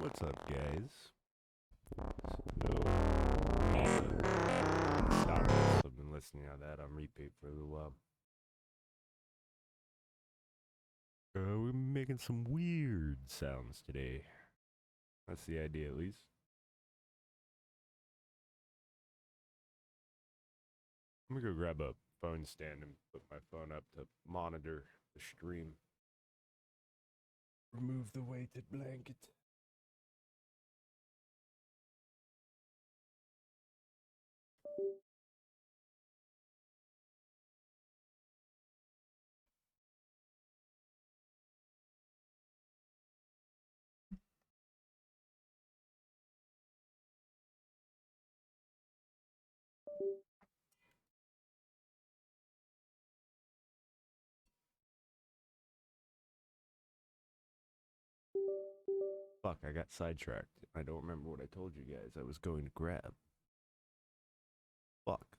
What's up, guys? Stop this. I've been listening to that on repeat for a little while. We're making some weird sounds today. That's the idea, at least. I'm gonna go grab a phone stand and put my phone up to monitor the stream. Remove the weighted blanket. Fuck, I got sidetracked. I don't remember what I told you guys I was going to grab. Fuck.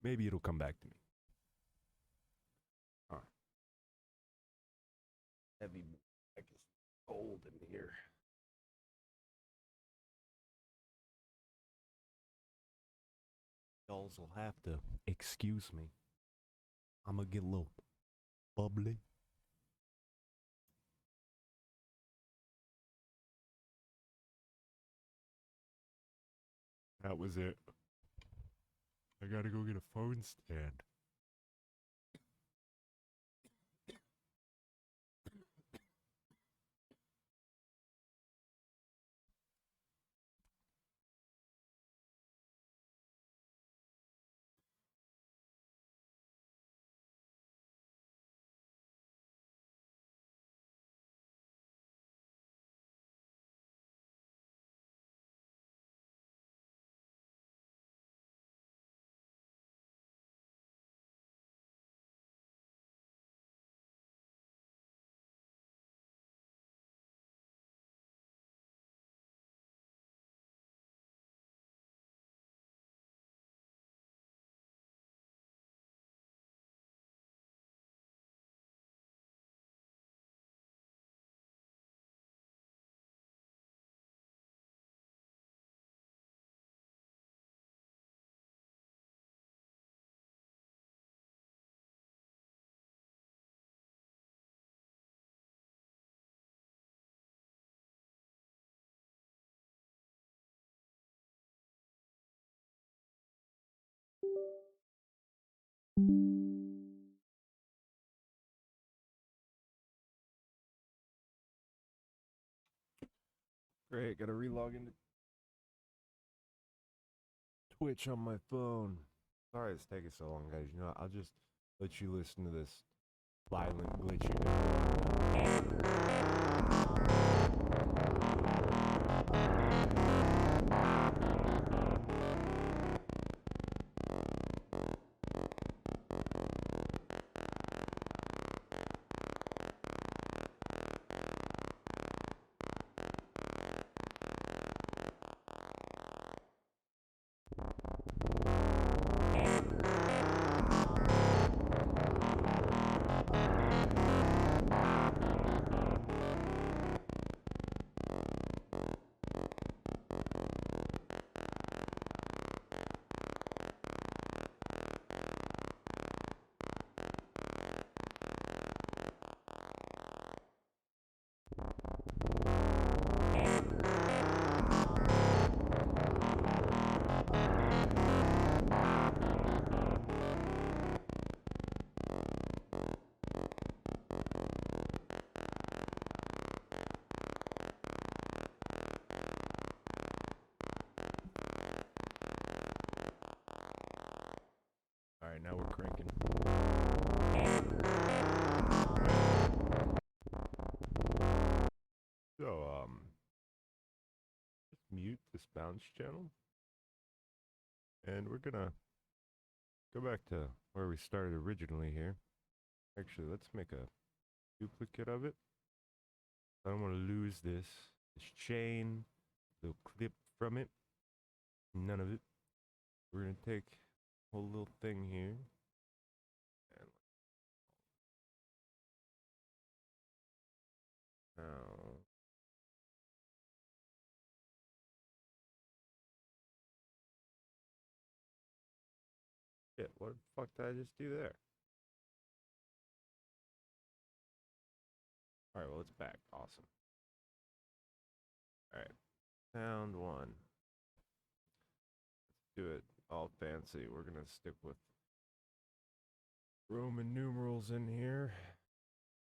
Maybe it'll come back to me. Huh. Heavy, I guess, cold in here. Y'alls will have to excuse me. I'm gonna get a little bubbly. That was it. I gotta go get a phone stand. Great, gotta relog into Twitch on my phone. Sorry it's taking so long, guys. You know what? I'll just let you listen to this violent glitching. Alright, now we're cranking. So, just mute this bounce channel. And we're gonna go back to where we started originally here. Actually, let's make a duplicate of it. I don't want to lose this chain, little clip from it. None of it. We're gonna take a whole little thing here. And What the fuck did I just do there? Alright, well, it's back. Awesome. Alright. Sound one. Let's do it all fancy. We're gonna stick with Roman numerals in here.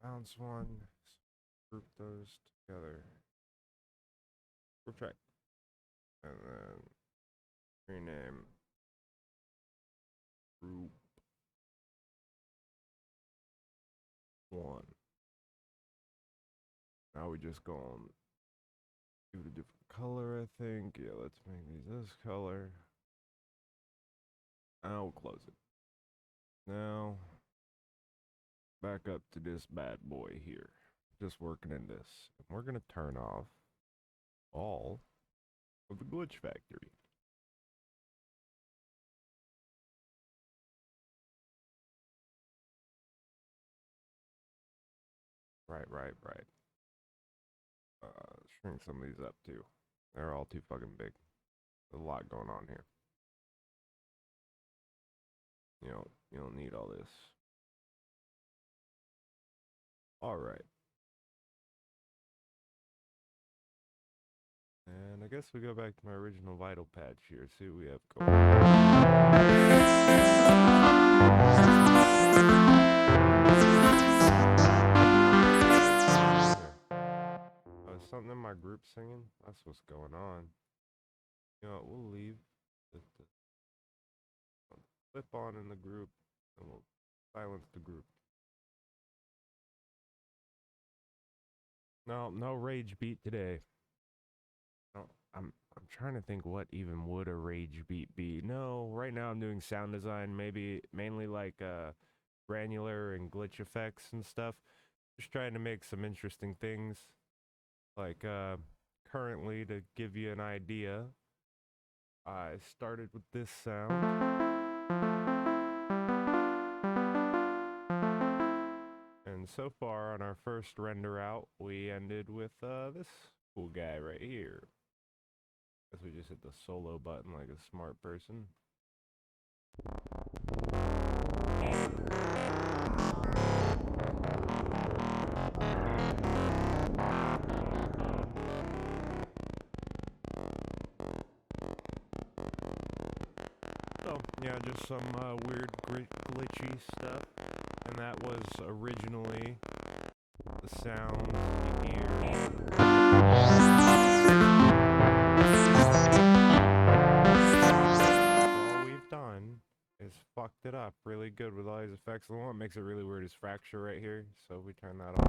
Bounce one. Group those together. Perfect. And then rename group one. Now we just go on, give it a different color, I think. Yeah, let's make these this color. Now we'll close it. Now, back up to this bad boy here. Just working in this. And we're gonna turn off all of the glitch factory. Right. Shrink some of these up too. They're all too fucking big. There's a lot going on here. You don't need all this. Alright. And I guess we go back to my original vital patch here, see what we have going something in my group singing? That's what's going on. You know what, we'll leave the flip on in the group and we'll silence the group. No rage beat today. No, I'm trying to think what even would a rage beat be. No, right now I'm doing sound design, mainly like granular and glitch effects and stuff. Just trying to make some interesting things. Like currently, to give you an idea, I started with this sound. And so far on our first render out, we ended with this cool guy right here. Guess we just hit the solo button like a smart person. So, yeah, just some weird glitchy stuff. And that was originally the sound you hear. All we've done is fucked it up really good with all these effects. The one that makes it really weird is fracture right here. So if we turn that on,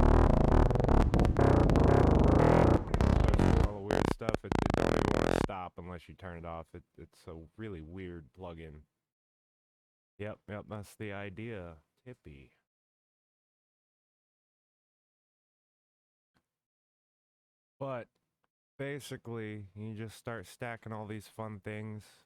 all the weird stuff, it don't even want to stop unless you turn it off. It's a really weird plugin. Yep, that's the idea. Tippy. But basically, you just start stacking all these fun things.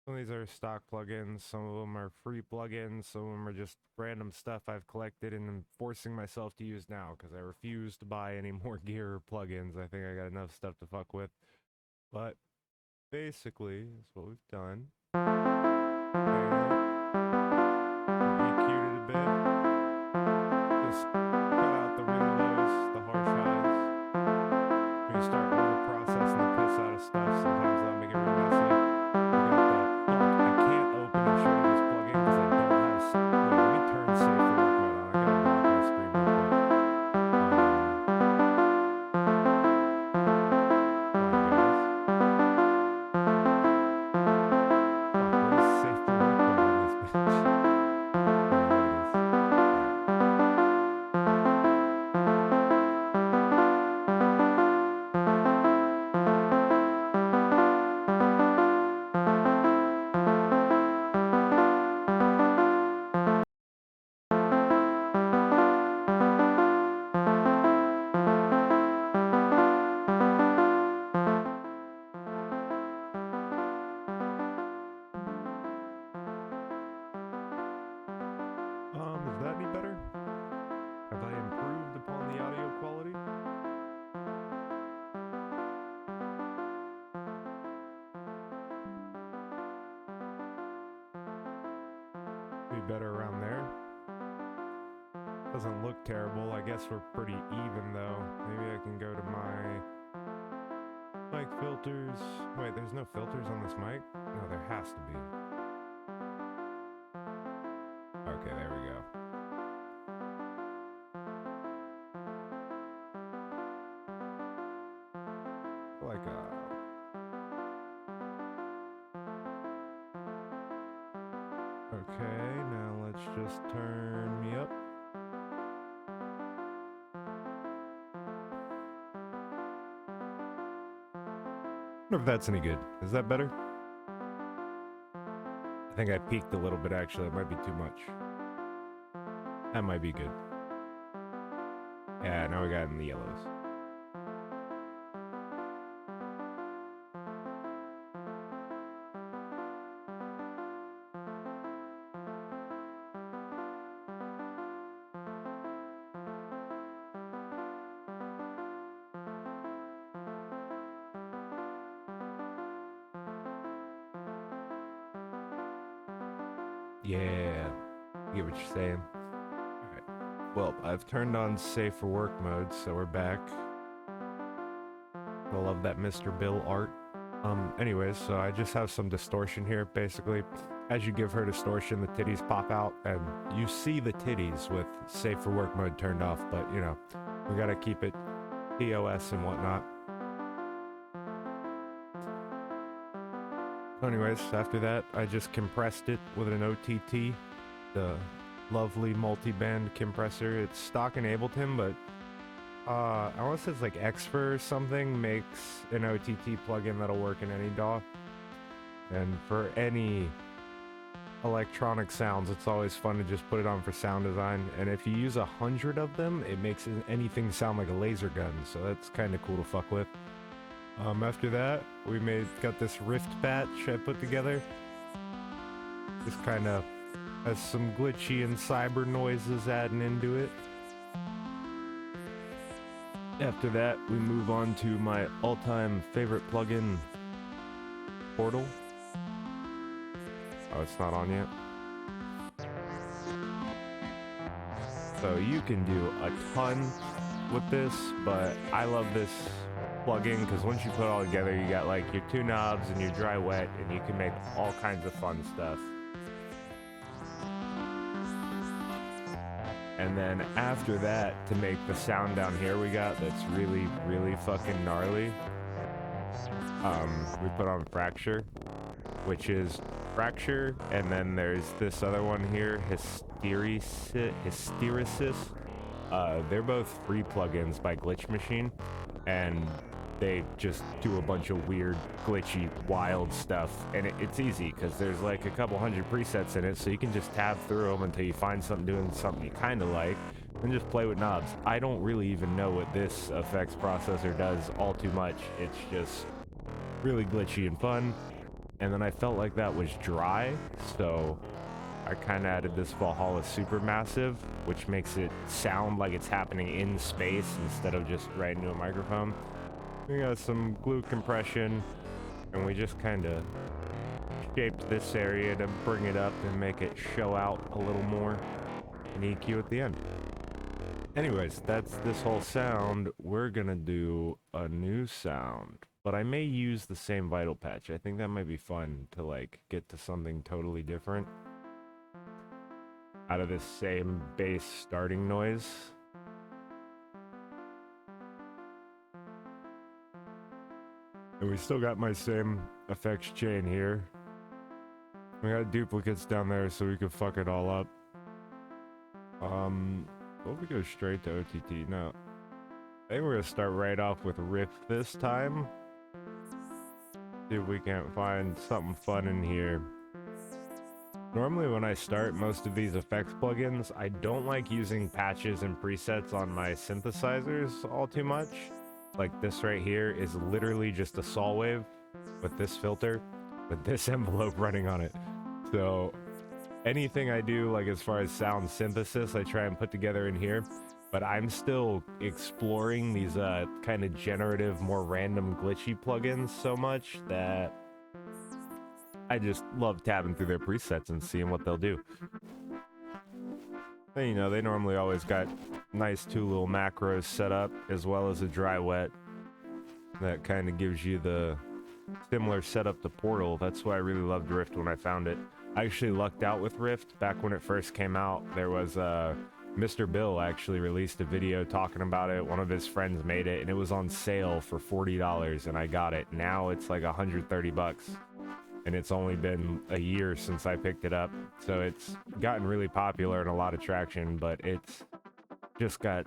Some of these are stock plugins, some of them are free plugins, some of them are just random stuff I've collected and I'm forcing myself to use now because I refuse to buy any more gear or plugins. I think I got enough stuff to fuck with. But basically, that's what we've done. EQ'd it a bit. Just cut out the really lows, the harsh highs. When you start processing the piss out of stuff, sometimes that'll make it real messy. I can't open and show you this plugin because I don't have. Wait, let me turn safe work mode on. I gotta block my screen real quick. Sorry guys. Fuck, better around there. Doesn't look terrible. I guess we're pretty even though. Maybe I can go to my mic filters. Wait, there's no filters on this mic? No, there has to be. Okay, there we go. Like okay, now let's just turn me up. I wonder if that's any good. Is that better? I think I peaked a little bit actually. It might be too much. That might be good. Yeah, now we got it in the yellows. Yeah, I get what you're saying. Alright, well, I've turned on safe for work mode, so we're back. I love that Mr. Bill art. Anyways, so I just have some distortion here, basically. As you give her distortion, the titties pop out, and you see the titties with safe for work mode turned off, but, you know, we gotta keep it POS and whatnot. Anyways, after that, I just compressed it with an OTT, the lovely multi-band compressor. It's stock in Ableton, but unless it's like Xfer or something, makes an OTT plugin that'll work in any DAW. And for any electronic sounds, it's always fun to just put it on for sound design. And if you use 100 of them, it makes anything sound like a laser gun, so that's kind of cool to fuck with. After that, we got this rift patch I put together. Just kind of has some glitchy and cyber noises adding into it. After that, we move on to my all-time favorite plugin, Portal. Oh, it's not on yet. So you can do a ton with this, but I love this plugin because once you put it all together, you got like your two knobs and your dry wet, and you can make all kinds of fun stuff. And then after that, to make the sound down here we got that's really, really fucking gnarly, we put on Fracture, which is Fracture, and then there's this other one here, Hysteresis. They're both free plugins by Glitch Machine, and they just do a bunch of weird, glitchy, wild stuff, and it's easy because there's like a couple hundred presets in it, so you can just tab through them until you find something doing something you kind of like, and just play with knobs. I don't really even know what this effects processor does all too much. It's just really glitchy and fun. And then I felt like that was dry, so I kind of added this Valhalla Supermassive, which makes it sound like it's happening in space instead of just right into a microphone. We got some glue compression, and we just kind of shaped this area to bring it up and make it show out a little more, and EQ at the end. Anyways, that's this whole sound. We're gonna do a new sound, but I may use the same Vital patch. I think that might be fun to like get to something totally different out of this same bass starting noise. And we still got my same effects chain here. We got duplicates down there so we could fuck it all up. What if we go straight to OTT? No. I think we're gonna start right off with riff this time. See if we can't find something fun in here. Normally when I start most of these effects plugins, I don't like using patches and presets on my synthesizers all too much. Like this right here is literally just a saw wave with this filter, with this envelope running on it. So anything I do, like as far as sound synthesis, I try and put together in here. But I'm still exploring these kind of generative, more random glitchy plugins so much that I just love tabbing through their presets and seeing what they'll do. And, you know, they normally always got nice two little macros set up, as well as a dry wet that kind of gives you the similar setup to Portal. That's why I really loved Rift when I found it. I actually lucked out with Rift back when it first came out. There was Mr. Bill actually released a video talking about it. One of his friends made it, and it was on sale for $40, and I got it. Now it's like 130 bucks, and it's only been a year since I picked it up. So it's gotten really popular and a lot of traction, but it's just got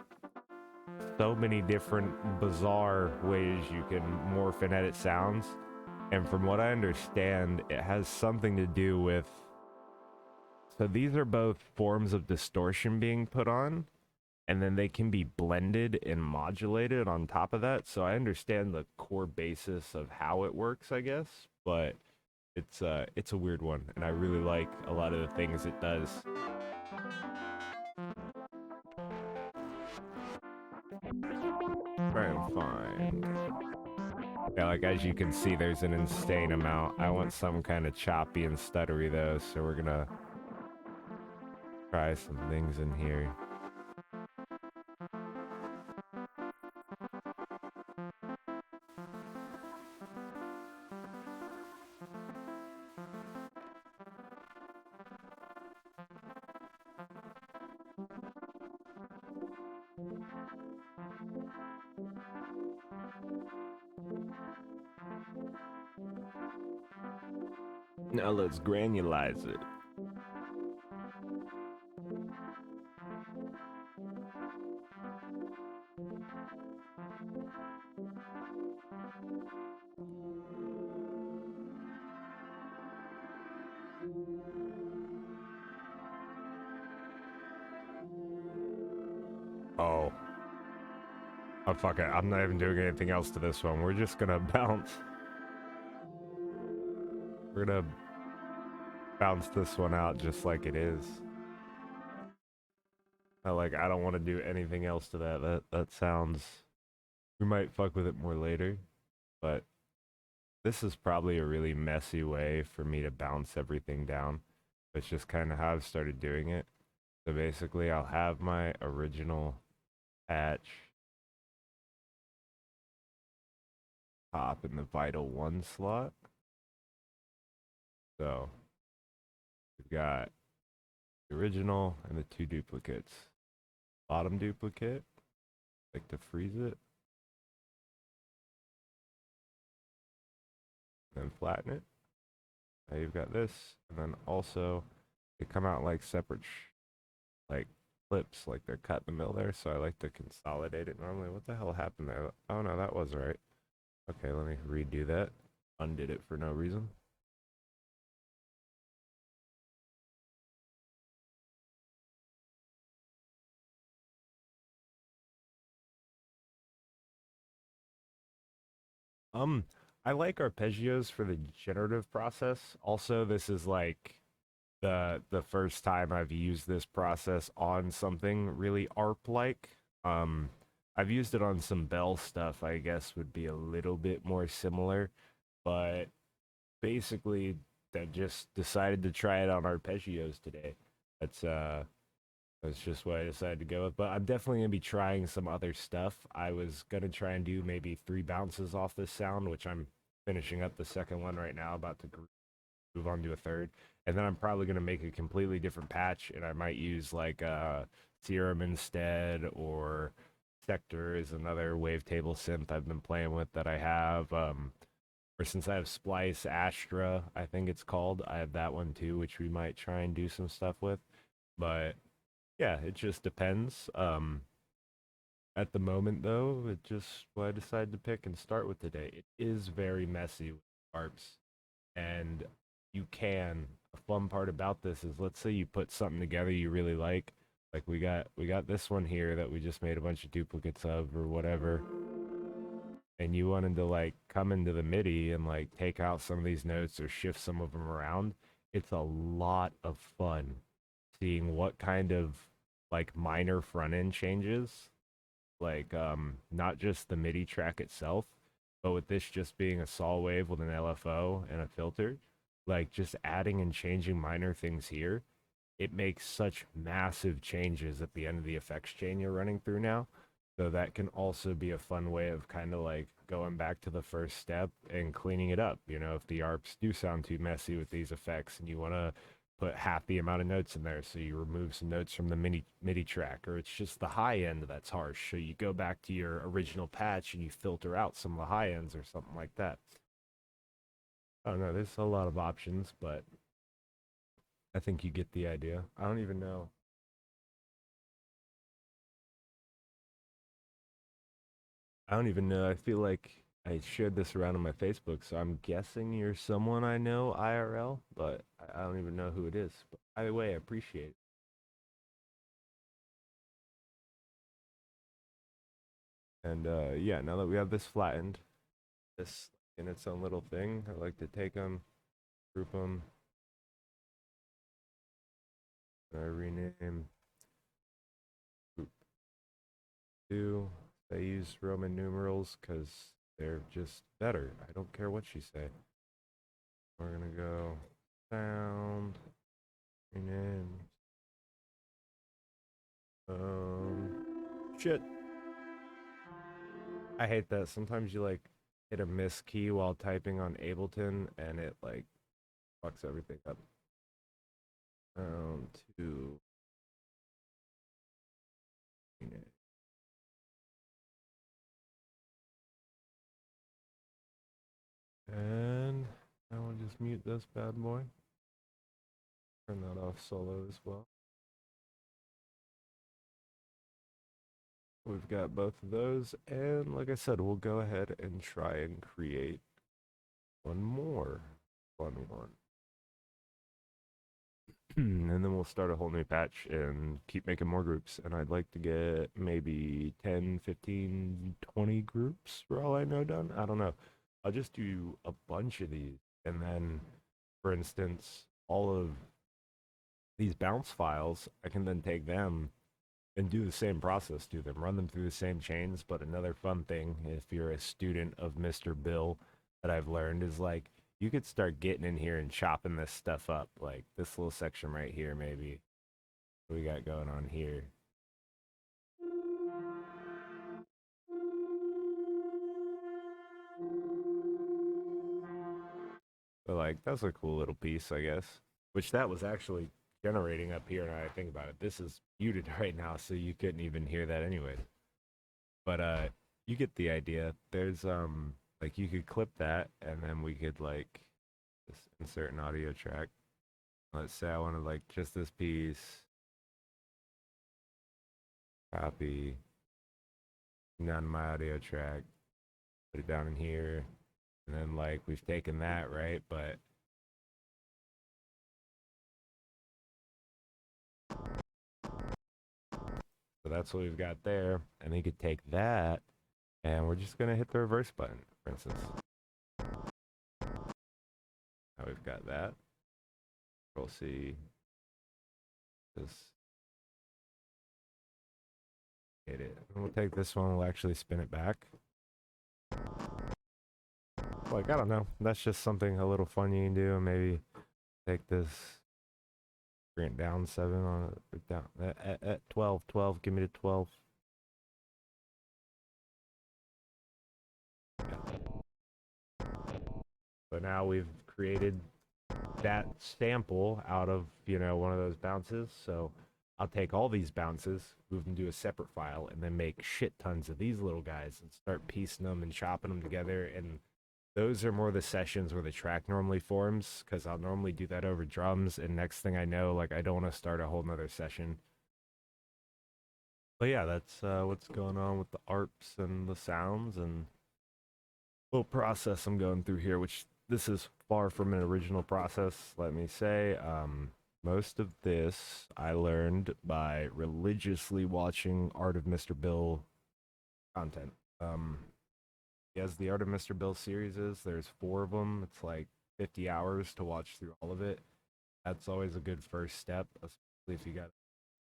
so many different bizarre ways you can morph and edit sounds. And from what I understand, it has something to do with... So these are both forms of distortion being put on, and then they can be blended and modulated on top of that. So I understand the core basis of how it works, I guess, but it's a weird one, and I really like a lot of the things it does. Try and find... Yeah, like as you can see, there's an insane amount. I want some kind of choppy and stuttery though, so we're gonna try some things in here. Now let's granulize it. Oh. Oh, fuck it. I'm not even doing anything else to this one. We're just gonna bounce. We're gonna bounce this one out just like it is. I don't want to do anything else to that. That sounds... We might fuck with it more later, but this is probably a really messy way for me to bounce everything down. It's just kind of how I've started doing it. So basically, I'll have my original patch top in the Vital 1 slot. So we've got the original and the two duplicates. Bottom duplicate, like to freeze it, then flatten it. Now you've got this, and then also they come out like separate like clips, like they're cut in the middle there, so I like to consolidate it normally. What the hell happened there? Oh no, that was right. Okay, let me redo that. Undid it for no reason. I like arpeggios for the generative process. Also, this is like the first time I've used this process on something really ARP-like. I've used it on some Bell stuff, I guess would be a little bit more similar, but basically I just decided to try it on arpeggios today. That's just what I decided to go with. But I'm definitely going to be trying some other stuff. I was going to try and do maybe 3 bounces off this sound, which I'm finishing up the second one right now, about to move on to a third. And then I'm probably going to make a completely different patch, and I might use like Serum instead, or Sector is another wavetable synth I've been playing with that I have. Or since I have Splice Astra, I think it's called, I have that one too, which we might try and do some stuff with. But yeah, it just depends. At the moment, though, it just what I decided to pick and start with today. It is very messy with ARPs, and you can. A fun part about this is, let's say you put something together you really like we got this one here that we just made a bunch of duplicates of or whatever, and you wanted to like come into the MIDI and like take out some of these notes or shift some of them around. It's a lot of fun seeing what kind of like minor front end changes, like not just the MIDI track itself, but with this just being a saw wave with an LFO and a filter, like just adding and changing minor things here, it makes such massive changes at the end of the effects chain you're running through now. So that can also be a fun way of kind of like going back to the first step and cleaning it up. You know, if the ARPs do sound too messy with these effects and you want to put half the amount of notes in there, so you remove some notes from the MIDI track, or it's just the high end that's harsh. So you go back to your original patch and you filter out some of the high ends or something like that. I don't know, there's a lot of options, but I think you get the idea. I don't even know. I don't even know. I feel like I shared this around on my Facebook, so I'm guessing you're someone I know IRL, but I don't even know who it is. But either way, I appreciate it. And yeah, now that we have this flattened, this in its own little thing, I like to take them, group them, and I rename group two. I use Roman numerals because they're just better. I don't care what you say. We're gonna go sound, rename, shit. I hate that. Sometimes you like hit a miss key while typing on Ableton and it like fucks everything up. To and I will just mute this bad boy. Turn that off solo as well. We've got both of those, and like I said, we'll go ahead and try and create one more fun one. And then we'll start a whole new patch and keep making more groups. And I'd like to get maybe 10, 15, 20 groups for all I know done. I don't know. I'll just do a bunch of these. And then, for instance, all of these bounce files, I can then take them and do the same process to them, run them through the same chains. But another fun thing, if you're a student of Mr. Bill, that I've learned is like you could start getting in here and chopping this stuff up, like this little section right here, maybe. What we got going on here? But like that's a cool little piece, I guess. Which that was actually generating up here. Now I think about it, this is muted right now, so you couldn't even hear that anyway. But you get the idea. There's like you could clip that, and then we could like just insert an audio track. Let's say I wanted like just this piece, copy down my audio track, put it down in here, and then like we've taken that, right? But so that's what we've got there, and you could take that, and we're just gonna hit the reverse button, for instance. Now we've got that. Control C. Just hit it. And we'll take this one. We'll actually spin it back. Like I don't know. That's just something a little fun you can do, and maybe take this, bring it down 7 on it, down at 12, 12. Give me the 12. So now we've created that sample out of, you know, one of those bounces. So I'll take all these bounces, move them to a separate file, and then make shit tons of these little guys and start piecing them and chopping them together. And those are more the sessions where the track normally forms, because I'll normally do that over drums. And next thing I know, like I don't want to start a whole nother session. But yeah, that's what's going on with the ARPs and the sounds and little process I'm going through here, which this is far from an original process, let me say. Most of this I learned by religiously watching Art of Mr. Bill content. He has the Art of Mr. Bill series. There's 4 of them. It's like 50 hours to watch through all of it. That's always a good first step, especially if you got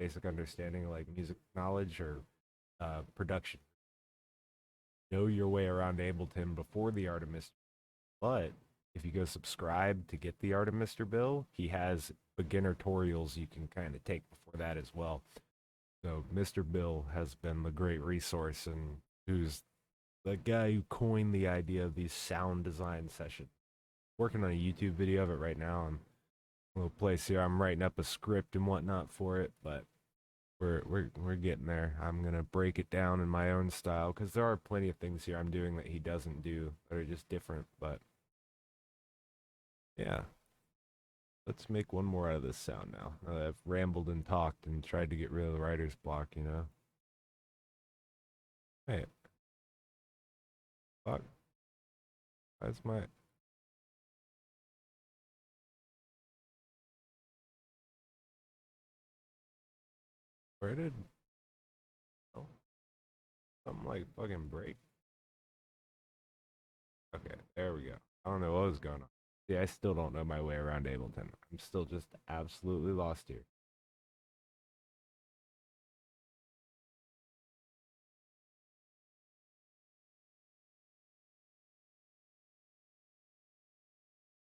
basic understanding like music knowledge or production. Know your way around Ableton before the Art of Mr. But if you go subscribe to get the Art of Mr. Bill, he has beginner tutorials you can kind of take before that as well. So Mr. Bill has been the great resource and who's the guy who coined the idea of these sound design sessions. Working on a YouTube video of it right now. I'm a little place here. I'm writing up a script and whatnot for it, but we're getting there. I'm gonna break it down in my own style because there are plenty of things here I'm doing that he doesn't do that are just different. But yeah, let's make one more out of this sound now. Now that I've rambled and talked and tried to get rid of the writer's block, you know. Hey, fuck. That's my. Where did? Oh, something like fucking break. Okay, there we go. I don't know what was going on. See, I still don't know my way around Ableton. I'm still just absolutely lost here.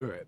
All right.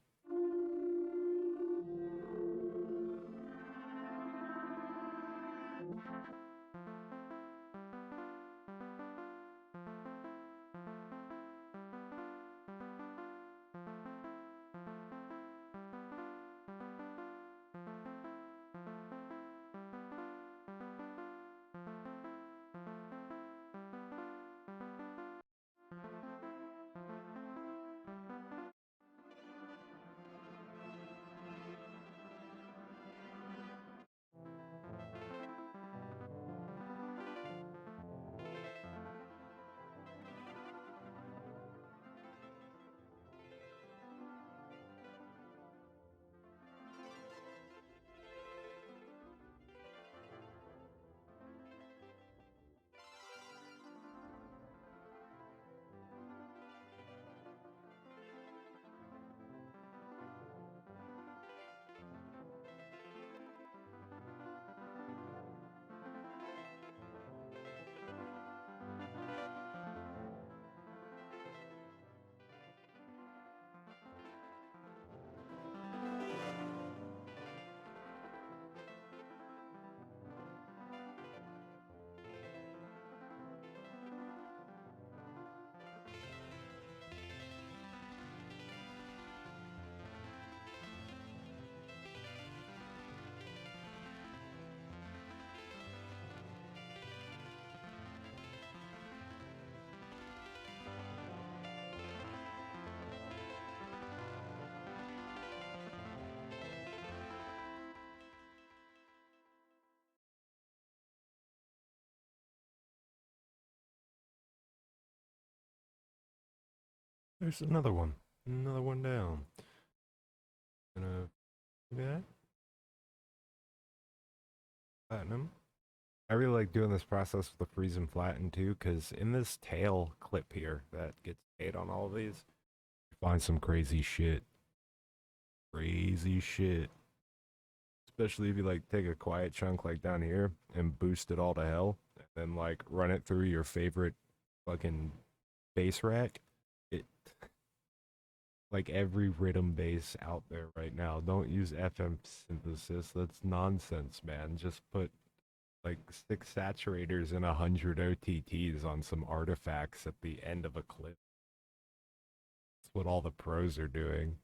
There's another one. Another one down. Gonna do that. Platinum. I really like doing this process with the freeze and flatten too, because in this tail clip here that gets made on all of these, you find some crazy shit. Crazy shit. Especially if you like take a quiet chunk like down here and boost it all to hell, and then like run it through your favorite fucking bass rack. It like every rhythm bass out there right now. Don't use FM synthesis. That's nonsense, man. Just put like 6 saturators and 100 OTTs on some artifacts at the end of a clip. That's what all the pros are doing.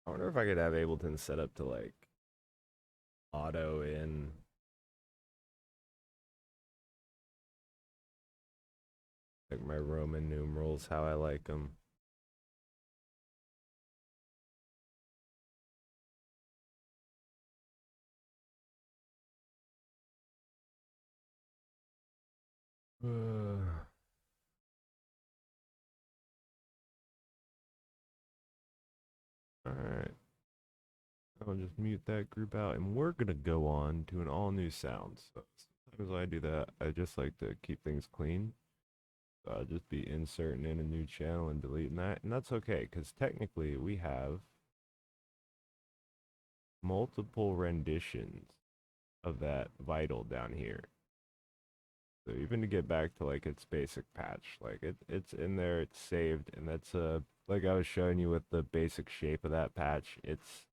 I wonder if I could have Ableton set up to like auto in like my Roman numerals how I like them. All right. I'll just mute that group out, and we're gonna go on to an all new sound. So sometimes when I do that, I just like to keep things clean. So I'll just be inserting in a new channel and deleting that. And that's okay, because technically we have multiple renditions of that vital down here. So even to get back to like its basic patch, like it's in there, it's saved, and that's like I was showing you with the basic shape of that patch, it's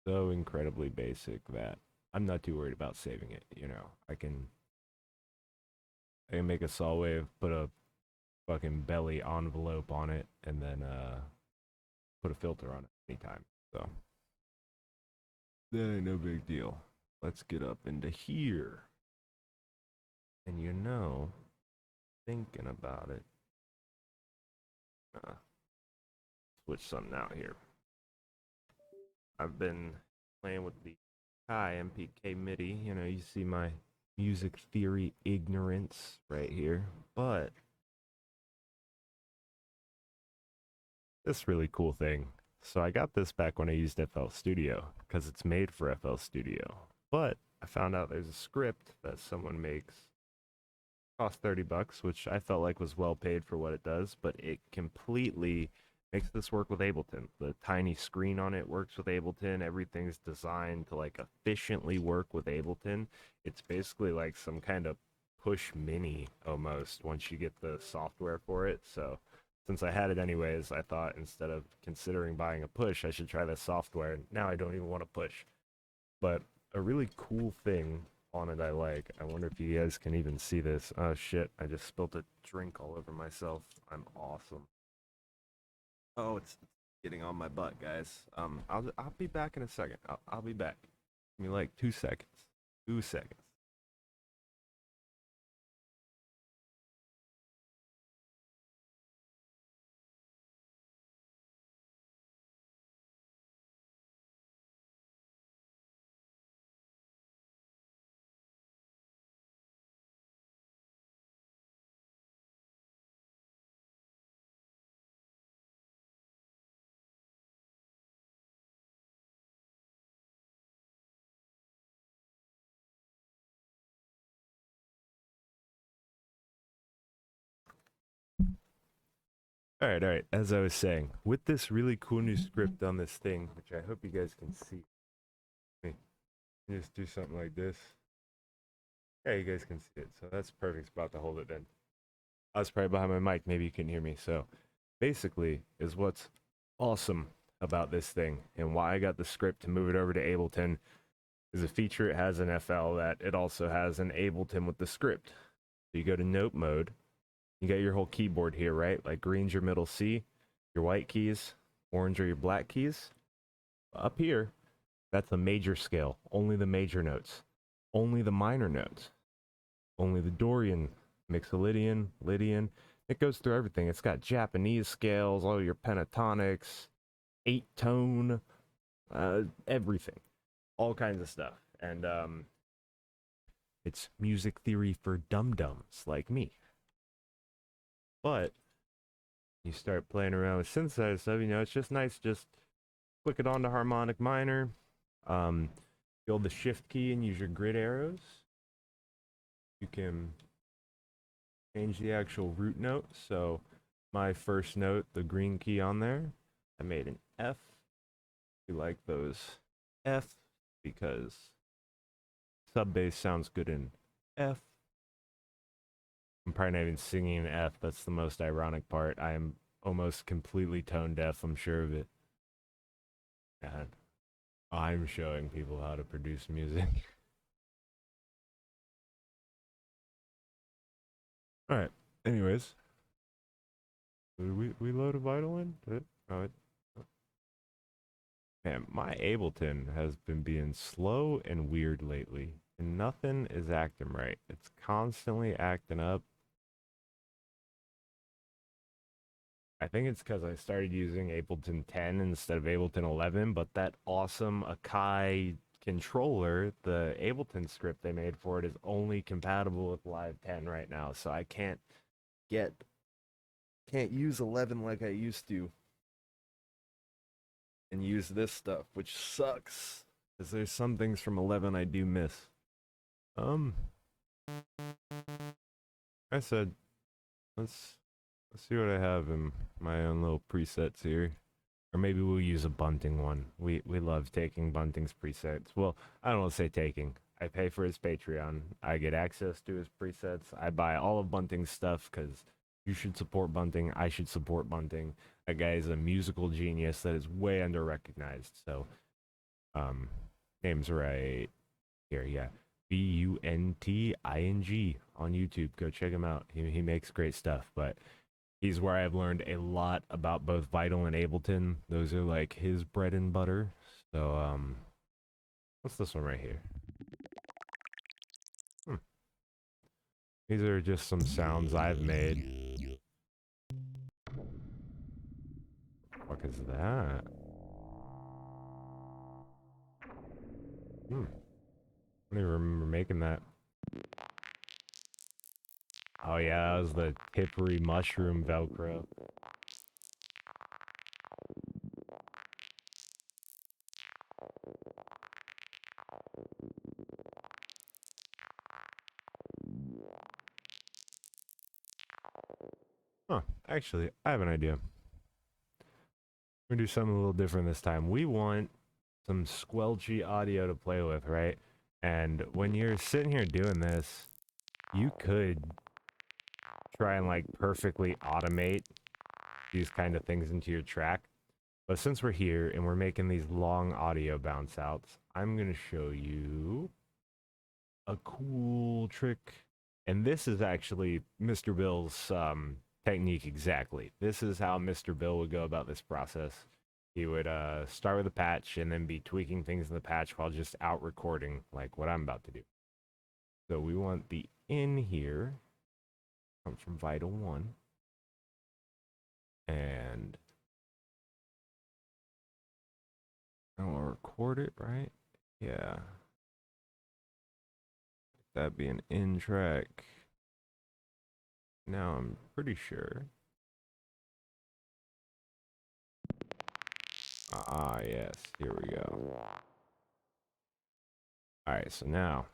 so incredibly basic that I'm not too worried about saving it, you know. I can make a saw wave, put a fucking belly envelope on it, and then put a filter on it anytime. So that ain't no big deal. Let's get up into here. And you know, thinking about it, switch something out here. I've been playing with the Kai MPK MIDI. You know, you see my music theory ignorance right here. But this really cool thing. So I got this back when I used FL Studio because it's made for FL Studio. But I found out there's a script that someone makes, cost $30, which I felt like was well paid for what it does, but it completely makes this work with Ableton. The tiny screen on it works with Ableton. Everything's designed to like efficiently work with Ableton. It's basically like some kind of push mini almost once you get the software for it. So since I had it anyways, I thought instead of considering buying a push, I should try the software. Now I don't even want to push. But a really cool thing on it I like. I wonder if you guys can even see this. Oh shit, I just spilt a drink all over myself. I'm awesome. Oh, it's getting on my butt, guys. I'll be back in a second. I'll be back. Give me like 2 seconds. 2 seconds. All right. As I was saying, with this really cool new script on this thing, which I hope you guys can see. Let me just do something like this. Yeah, you guys can see it. So that's perfect spot to hold it in. I was probably behind my mic. Maybe you couldn't hear me. So basically is what's awesome about this thing and why I got the script to move it over to Ableton is a feature it has in FL that it also has in Ableton with the script. So you go to note mode, you got your whole keyboard here, right? Like green's your middle C, your white keys, orange are your black keys. Up here, that's the major scale, only the major notes, only the minor notes, only the Dorian, Mixolydian, Lydian. It goes through everything. It's got Japanese scales, all your pentatonics, 8-tone, everything, all kinds of stuff. And it's music theory for dum-dums like me. But you start playing around with synthesizer stuff, you know, it's just nice. Just click it onto harmonic minor, hold the shift key and use your grid arrows. You can change the actual root note. So my first note, the green key on there, I made an F. We like those F because sub bass sounds good in F. I'm probably not even singing an F. That's the most ironic part. I am almost completely tone deaf, I'm sure of it. And I'm showing people how to produce music. All right. Anyways, we load a vital in? Oh, man, my Ableton has been being slow and weird lately, and nothing is acting right. It's constantly acting up. I think it's because I started using Ableton 10 instead of Ableton 11, but that awesome Akai controller, the Ableton script they made for it, is only compatible with Live 10 right now, so I get can't use 11 like I used to and use this stuff, which sucks because there's some things from 11 I do miss. Um, I said let's Let's see what I have in my own little presets here. Or maybe we'll use a Bunting one. We love taking Bunting's presets. Well, I don't want to say taking. I pay for his Patreon. I get access to his presets. I buy all of Bunting's stuff because you should support Bunting. I should support Bunting. That guy is a musical genius that is way under recognized. So, name's right here. Yeah, Bunting on YouTube. Go check him out. He makes great stuff. But he's where I've learned a lot about both Vital and Ableton. Those are like his bread and butter. So, what's this one right here? These are just some sounds I've made. What is that? I don't even remember making that. Oh yeah, that was the Hippery Mushroom Velcro. Huh, actually, I have an idea. We're gonna do something a little different this time. We want some squelchy audio to play with, right? And when you're sitting here doing this, you could try and like perfectly automate these kind of things into your track. But since we're here and we're making these long audio bounce outs, I'm gonna show you a cool trick. And this is actually Mr. Bill's technique exactly. This is how Mr. Bill would go about this process. He would start with a patch and then be tweaking things in the patch while just out recording, like what I'm about to do. So we want the in here, comes from Vital 1. And I'll record it, right? Yeah. That be an in track. Now I'm pretty sure. Ah, yes. Here we go. Alright, so now.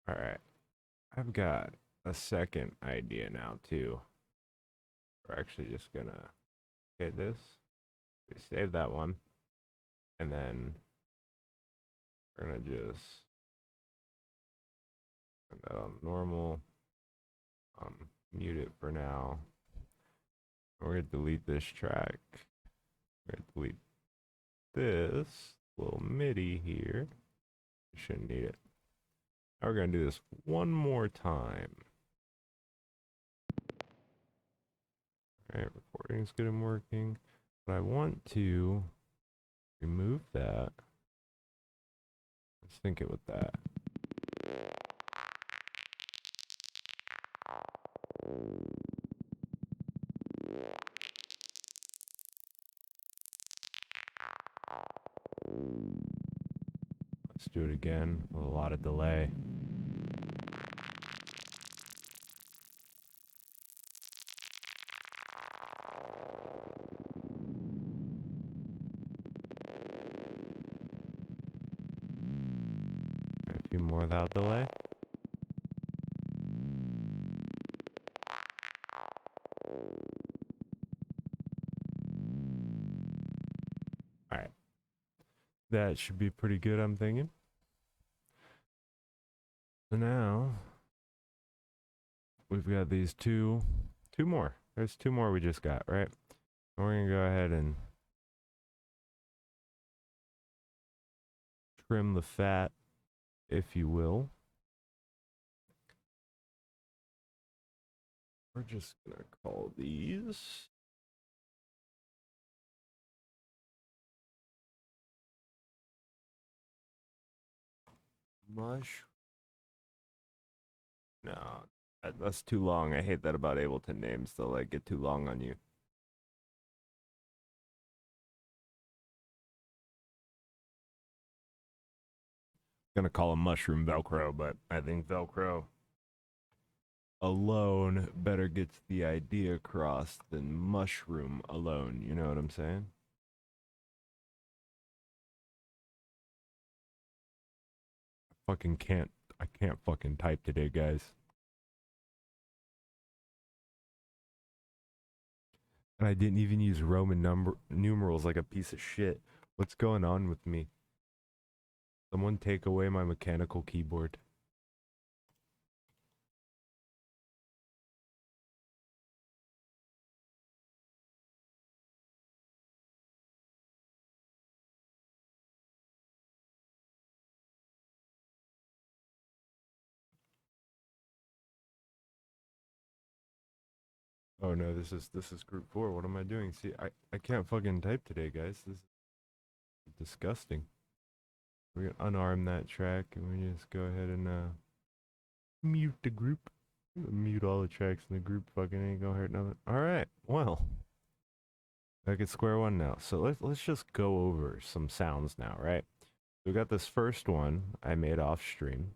Alright. I've got a second idea now, too. We're actually just gonna hit this. We save that one. And then we're gonna just put that on normal. Mute it for now. We're gonna delete this track. We're gonna delete this little MIDI here. We shouldn't need it. Now we're gonna do this one more time. Alright, recording's good and working. But I want to remove that. Let's sync it with that. Let's do it again with a lot of delay. A few more without delay. Alright. That should be pretty good, I'm thinking. So now we've got these two more. There's two more we just got, right? And we're gonna go ahead and trim the fat, if you will. We're just gonna call these mush. No, That's too long. I hate that about Ableton names. They'll like get too long on you. Gonna call him Mushroom Velcro, but I think Velcro alone better gets the idea across than Mushroom alone. You know what I'm saying? Fucking can't. I can't fucking type today, guys. And I didn't even use Roman numerals like a piece of shit. What's going on with me? Someone take away my mechanical keyboard. Oh no, this is group 4. What am I doing? See, I can't fucking type today, guys. This is disgusting. We're gonna unarm that track and we just go ahead and mute the group. Mute all the tracks in the group. Fucking ain't gonna hurt nothing. All right. Well, back at square one now. So let's just go over some sounds now, right? We got this first one I made off stream.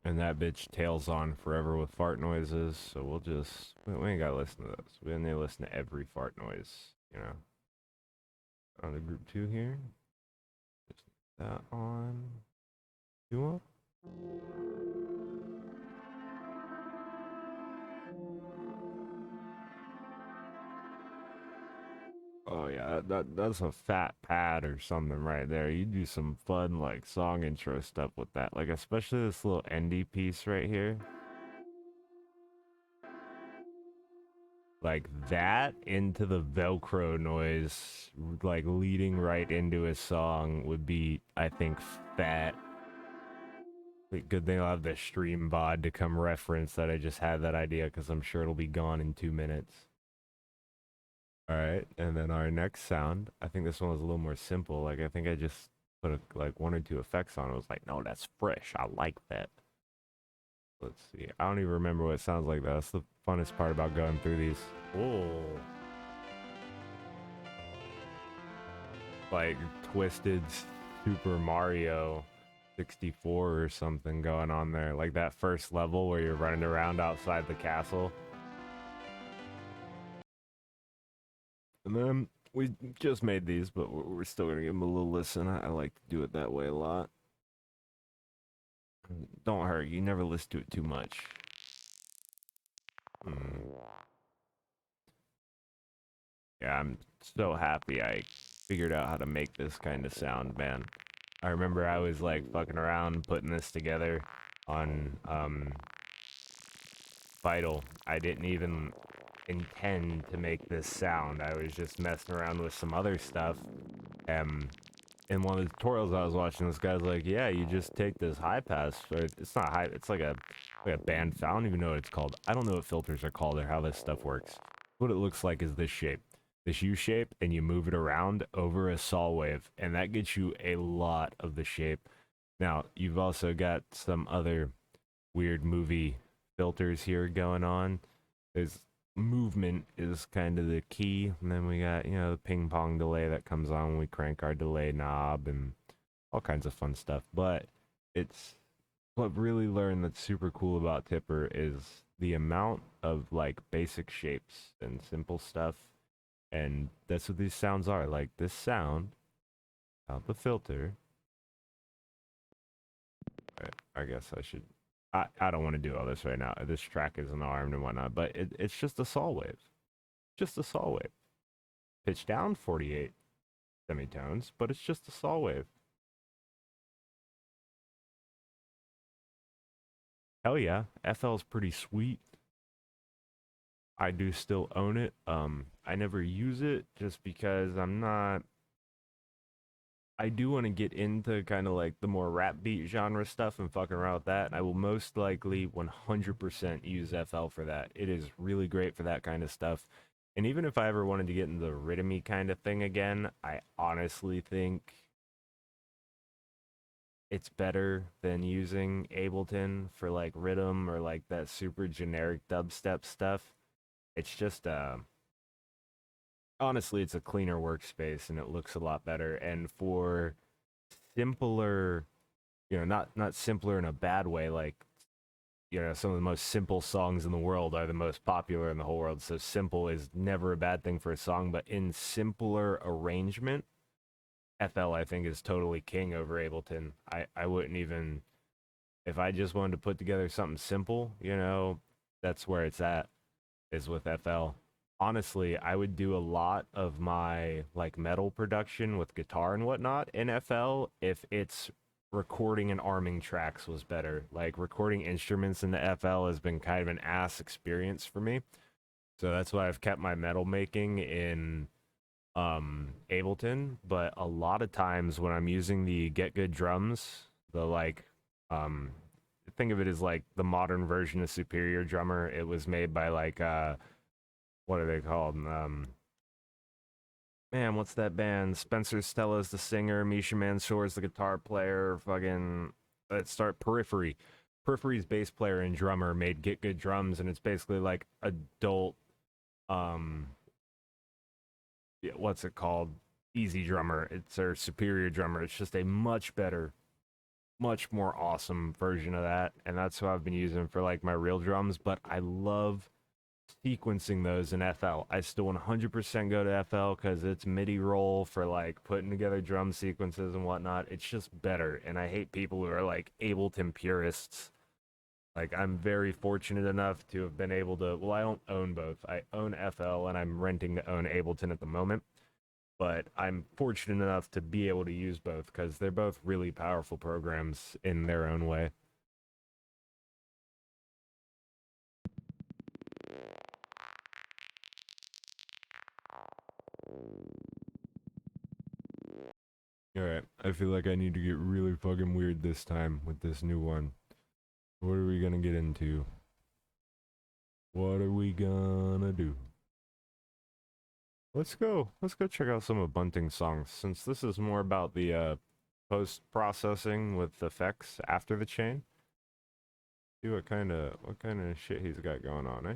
And that bitch tails on forever with fart noises, so we'll just, we ain't gotta listen to those. We don't need to listen to every fart noise, you know. On the group 2 here. Just that on. 2 up. Oh yeah, that's a fat pad or something right there. You do some fun like song intro stuff with that. Like especially this little indie piece right here. Like that into the Velcro noise, like leading right into a song would be, I think, fat. Good thing I'll have the stream VOD to come reference that I just had that idea because I'm sure it'll be gone in 2 minutes. All right, and then our next sound, I think this one was a little more simple. Like I think I just put like 1 or 2 effects on it. I was like, no, that's fresh. I like that. Let's see. I don't even remember what it sounds like. That's the funnest part about going through these. Oh, like twisted Super Mario 64 or something going on there. Like that first level where you're running around outside the castle. And then we just made these, but we're still gonna give them a little listen. I like to do it that way a lot. Don't hurt. You never listen to it too much. Yeah, I'm so happy I figured out how to make this kind of sound, man. I remember I was like fucking around putting this together on Vital. I didn't even intend to make this sound. I was just messing around with some other stuff. In one of the tutorials I was watching, this guy's like, "Yeah, you just take this high pass. Or it's not high. It's like a band. I don't even know what it's called. I don't know what filters are called or how this stuff works. What it looks like is this shape, this U shape, and you move it around over a saw wave, and that gets you a lot of the shape. Now you've also got some other weird movie filters here going on. There's movement is kind of the key, and then we got, you know, the ping pong delay that comes on when we crank our delay knob and all kinds of fun stuff. But it's what really learned that's super cool about Tipper is the amount of like basic shapes and simple stuff, and that's what these sounds are. Like this sound out the filter. I guess I should. I don't want to do all this right now. This track isn't armed and whatnot, but it's just a saw wave. Just a saw wave. Pitch down 48 semitones, but it's just a saw wave. Hell yeah, FL's pretty sweet. I do still own it. I never use it just because I'm not I do want to get into kind of like the more rap beat genre stuff and fucking around with that. I will most likely 100% use FL for that. It is really great for that kind of stuff. And even if I ever wanted to get into the rhythmy kind of thing again, I honestly think it's better than using Ableton for like rhythm or like that super generic dubstep stuff. It's just honestly it's a cleaner workspace and it looks a lot better. And for simpler, not simpler in a bad way, like some of the most simple songs in the world are the most popular in the whole world. So simple is never a bad thing for a song, but in simpler arrangement, FL I think is totally king over Ableton. I wouldn't even, if I just wanted to put together something simple, that's where it's at, is with FL. Honestly, I would do a lot of my like metal production with guitar and whatnot in FL if it's recording and arming tracks was better. Like recording instruments in the FL has been kind of an ass experience for me. So that's why I've kept my metal making in Ableton, but a lot of times when I'm using the Get Good drums, the like um think of it as like the modern version of Superior Drummer. It was made by like what are they called? Man, what's that band? Spencer Stella's the singer, Misha Mansour's the guitar player, fucking let's start Periphery. Periphery's bass player and drummer made Get Good drums, and it's basically like adult um what's it called? Easy drummer. It's their superior drummer. It's just a much better, much more awesome version of that. And that's what I've been using for like my real drums. But I love sequencing those in FL. I still 100% go to FL because it's MIDI roll for like putting together drum sequences and whatnot. It's just better. And I hate people who are like Ableton purists. Like I'm very fortunate enough to have been able to, well, I don't own both. I own FL and I'm renting to own Ableton at the moment, but I'm fortunate enough to be able to use both because they're both really powerful programs in their own way. All right, I feel like I need to get really fucking weird this time with this new one. What are we gonna get into? What are we gonna do? Let's go. Let's go check out some of Bunting's songs since this is more about the post processing with effects after the chain. See what kind of shit he's got going on, eh?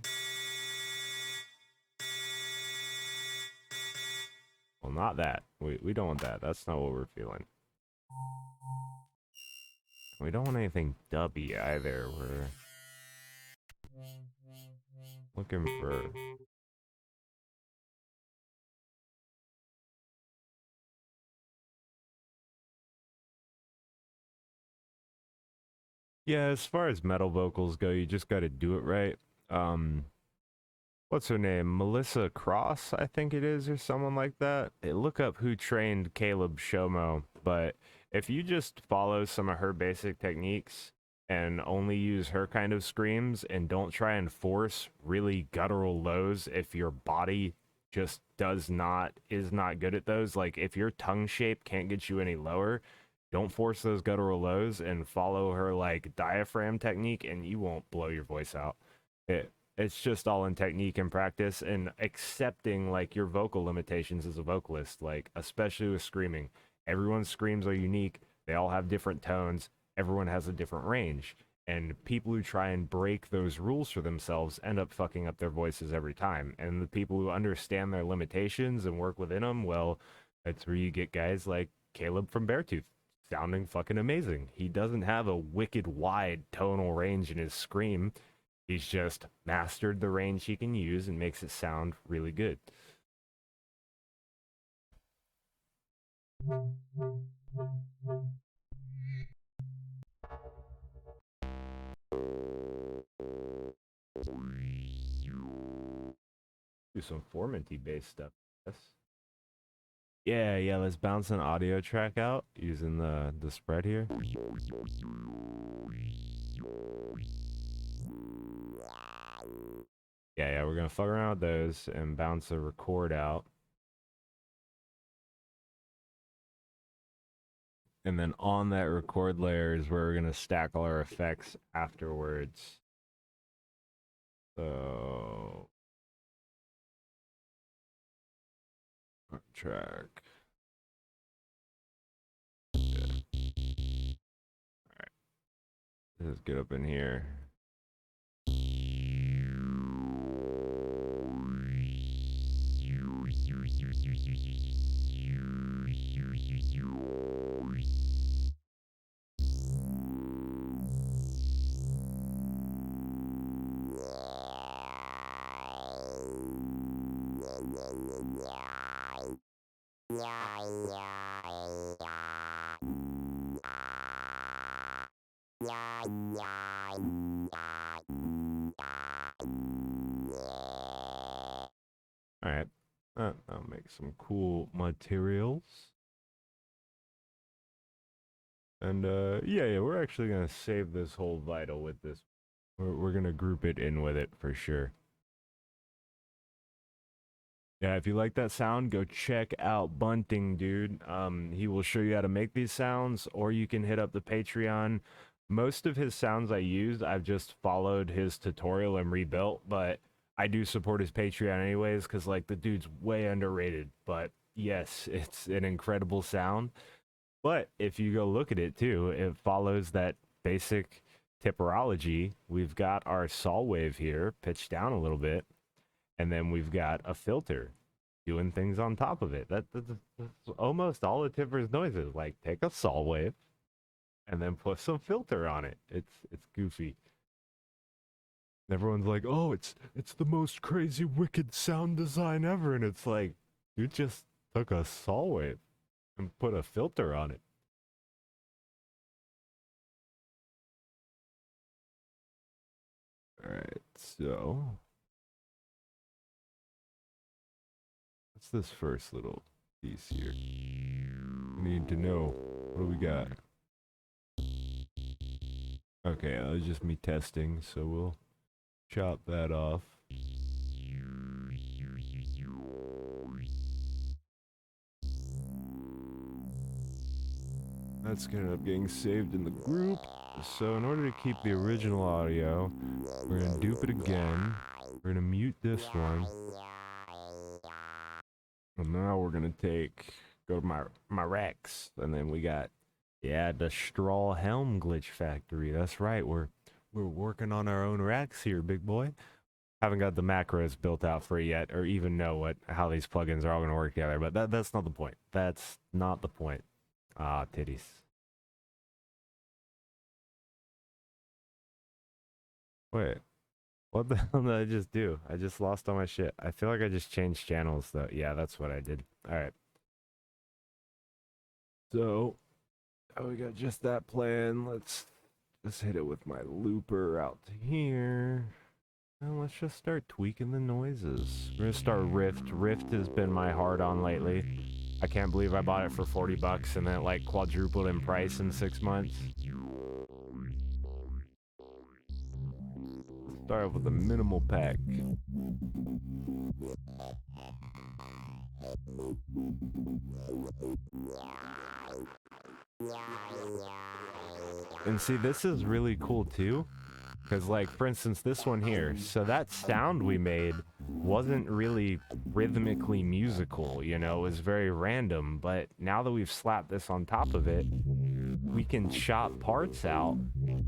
Well, not that. We don't want that. That's not what we're feeling. We don't want anything dubby either. We're looking for. Yeah, as far as metal vocals go, you just got to do it right. Um, what's her name? Melissa Cross, I think it is, or someone like that. Look up who trained Caleb Shomo. But if you just follow some of her basic techniques and only use her kind of screams and don't try and force really guttural lows if your body just is not good at those. Like if your tongue shape can't get you any lower, don't force those guttural lows and follow her like diaphragm technique and you won't blow your voice out. It's just all in technique and practice and accepting like your vocal limitations as a vocalist, like especially with screaming. Everyone's screams are unique. They all have different tones. Everyone has a different range. And people who try and break those rules for themselves end up fucking up their voices every time. And the people who understand their limitations and work within them, well, that's where you get guys like Caleb from Beartooth sounding fucking amazing. He doesn't have a wicked wide tonal range in his scream. He's just mastered the range he can use and makes it sound really good. Do some Formanty based stuff. Yes. Yeah, yeah, let's bounce an audio track out using the spread here. Yeah, yeah, we're gonna fuck around with those and bounce a record out. And then on that record layer is where we're going to stack all our effects afterwards. So, track. Yeah. All right. Let's get up in here. All right, I'll make some cool materials. And yeah, we're actually gonna save this whole vital with this. We're gonna group it in with it for sure. Yeah, if you like that sound, go check out Bunting, dude. He will show you how to make these sounds, or you can hit up the Patreon. Most of his sounds I used, I've just followed his tutorial and rebuilt, but I do support his Patreon anyways, because like the dude's way underrated. But yes, it's an incredible sound. But if you go look at it too, it follows that basic tipperology. We've got our saw wave here, pitched down a little bit, and then we've got a filter doing things on top of it. That's almost all a tipper's noises. Like take a saw wave and then put some filter on it. It's goofy. Everyone's like, "Oh, it's the most crazy, wicked sound design ever," and it's like, you just took a saw wave and put a filter on it. All right, so what's this first little piece here? We need to know, what do we got? Okay, that was just me testing, so we'll chop that off. That's gonna end up getting saved in the group. So in order to keep the original audio, we're gonna dupe it again. We're gonna mute this one. And now we're gonna go to my Rex, and then we got, yeah, the Straw Helm Glitch Factory. That's right, we're working on our own racks here, big boy. Haven't got the macros built out for it yet, or even know how these plugins are all gonna work together. But that's not the point. That's not the point. Ah, titties. Wait, what the hell did I just do? I just lost all my shit. I feel like I just changed channels though. Yeah, that's what I did. All right. So, we got just that plan. Let's just hit it with my looper out to here. And let's just start tweaking the noises. We're gonna start Rift. Rift has been my hard on lately. I can't believe I bought it for 40 bucks and then it like quadrupled in price in 6 months. Start off with a minimal pack. And see, this is really cool too. Because, like, for instance, this one here, so that sound we made wasn't really rhythmically musical, you know, it was very random, but now that we've slapped this on top of it, we can chop parts out,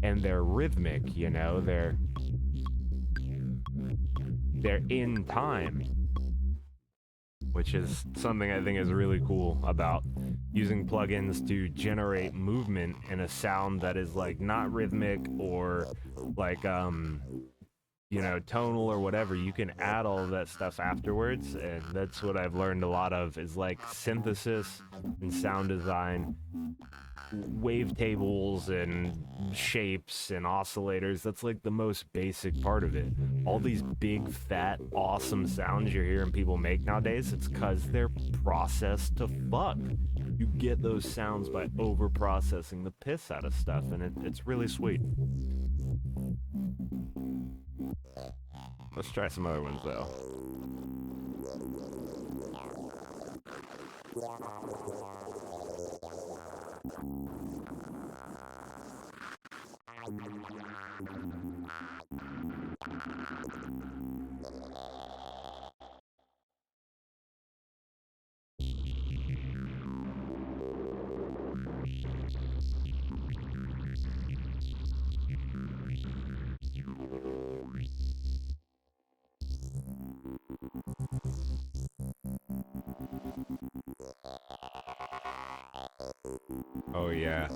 and they're rhythmic, you know, they're in time, which is something I think is really cool about using plugins to generate movement in a sound that is like not rhythmic or like you know, tonal or whatever. You can add all of that stuff afterwards, and that's what I've learned a lot of is like synthesis and sound design, wavetables and shapes and oscillators. That's like the most basic part of it. All these big fat awesome sounds you're hearing people make nowadays, it's because they're processed to fuck. You get those sounds by over processing the piss out of stuff, and it's really sweet. Let's try some other ones though. Oh yeah.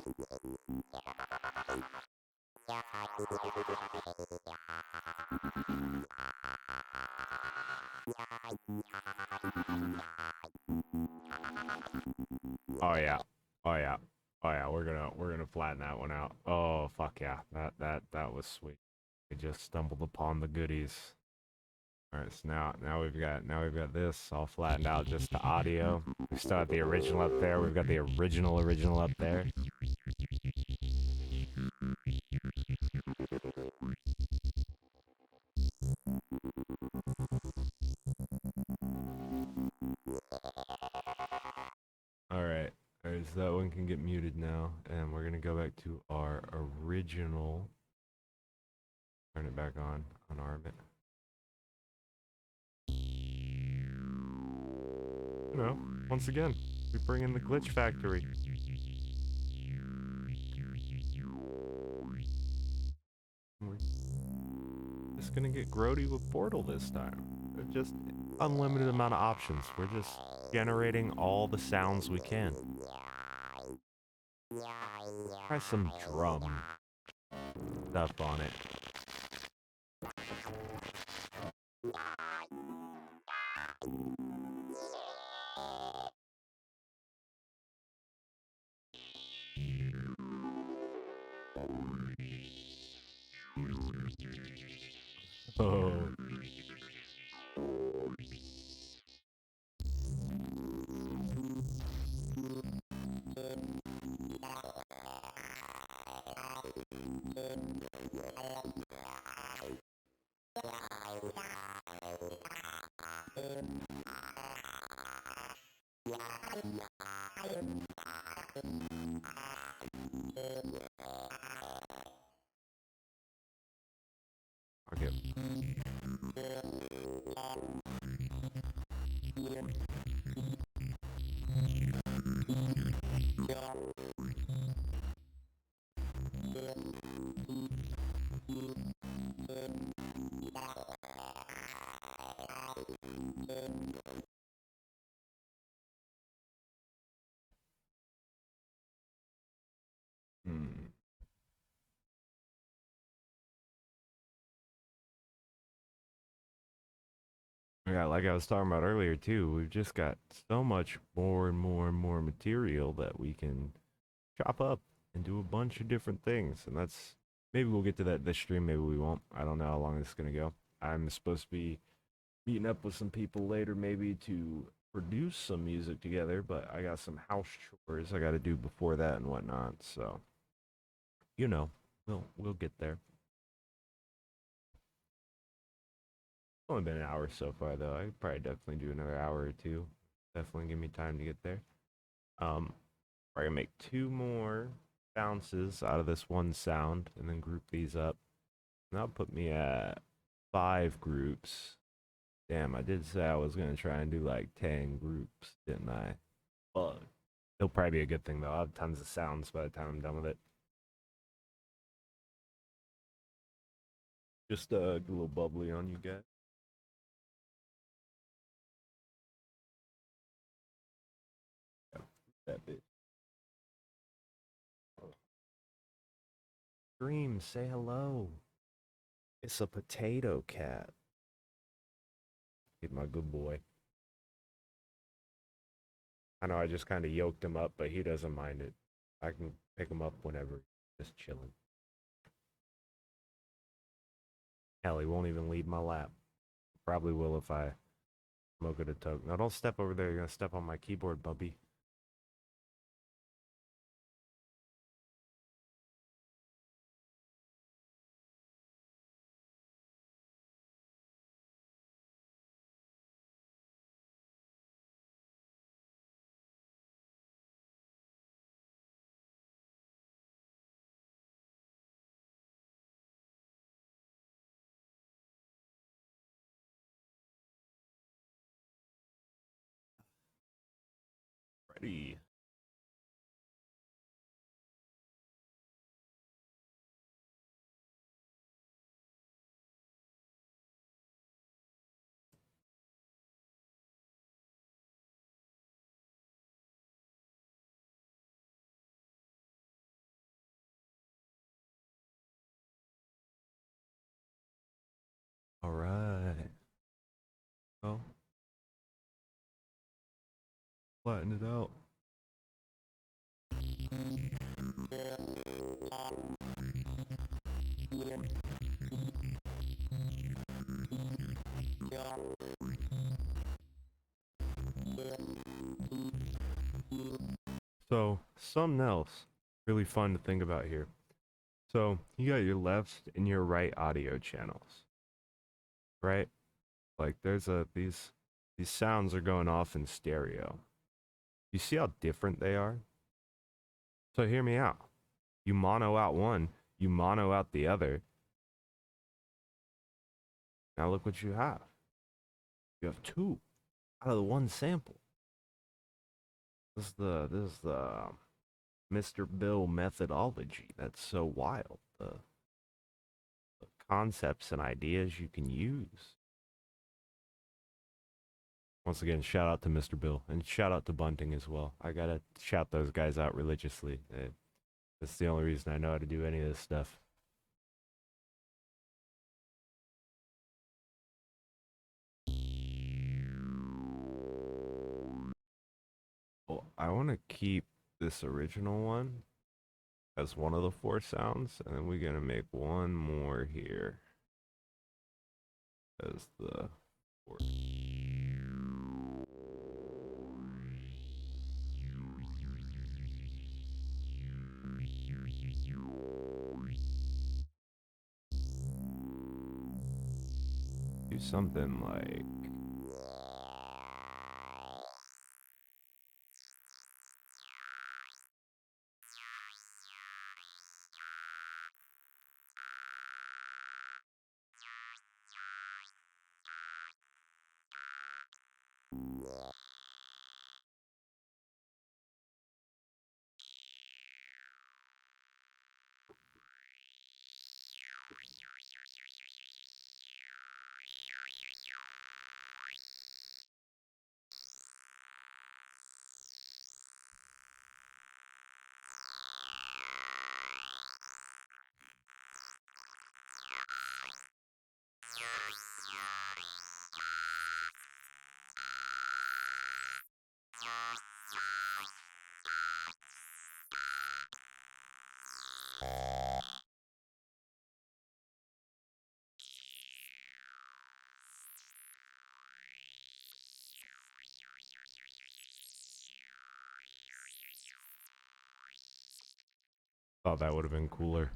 Oh yeah. Oh yeah. Oh yeah. We're gonna flatten that one out. Oh fuck yeah. That was sweet. We just stumbled upon the goodies. All right, so now we've got this all flattened out just to audio. We still have the original up there. We've got the original up there. All right. All right, so that one can get muted now, and we're gonna go back to our original. Turn it back on. Unarm it. You know, once again, we bring in the glitch factory. We're just gonna get grody with Portal this time. Just unlimited amount of options. We're just generating all the sounds we can. Try some drum stuff on it. Oh. Okay. Hmm. Yeah, like I was talking about earlier too, we've just got so much more and more and more material that we can chop up and do a bunch of different things. And that's maybe we'll get to that this stream, maybe we won't. I don't know how long this is gonna go. I'm supposed to be meeting up with some people later maybe to produce some music together, but I got some house chores I gotta do before that and whatnot, so you know, we'll get there. Only been an hour so far though. I could probably definitely do another hour or two. Definitely give me time to get there. We're gonna make two more bounces out of this one sound and then group these up. And that'll put me at 5 groups. Damn, I did say I was gonna try and do like 10 groups, didn't I? But it'll probably be a good thing though. I'll have tons of sounds by the time I'm done with it. Just a little bubbly on you guys. Yeah, that bit. Dream, say hello. It's a potato cat. He's my good boy. I know I just kind of yoked him up, but he doesn't mind it. I can pick him up whenever. Just chilling. Hell, he won't even leave my lap. Probably will if I smoke it a toke. Now don't step over there. You're gonna step on my keyboard, bubby. Ready. All right. Well, flatten it out. So, something else really fun to think about here. So, you got your left and your right audio channels, right? Like there's a these sounds are going off in stereo. You see how different they are? So hear me out. You mono out one, you mono out the other. Now look what you have. You have two out of the one sample. This is the Mr. Bill methodology. That's so wild. The concepts and ideas you can use. Once again, shout out to Mr. Bill and shout out to Bunting as well. I gotta shout those guys out religiously. That's the only reason I know how to do any of this stuff. Well, I want to keep this original one as one of the four sounds, and then we're gonna make one more here as the fourth. Do something like. Thought that would have been cooler.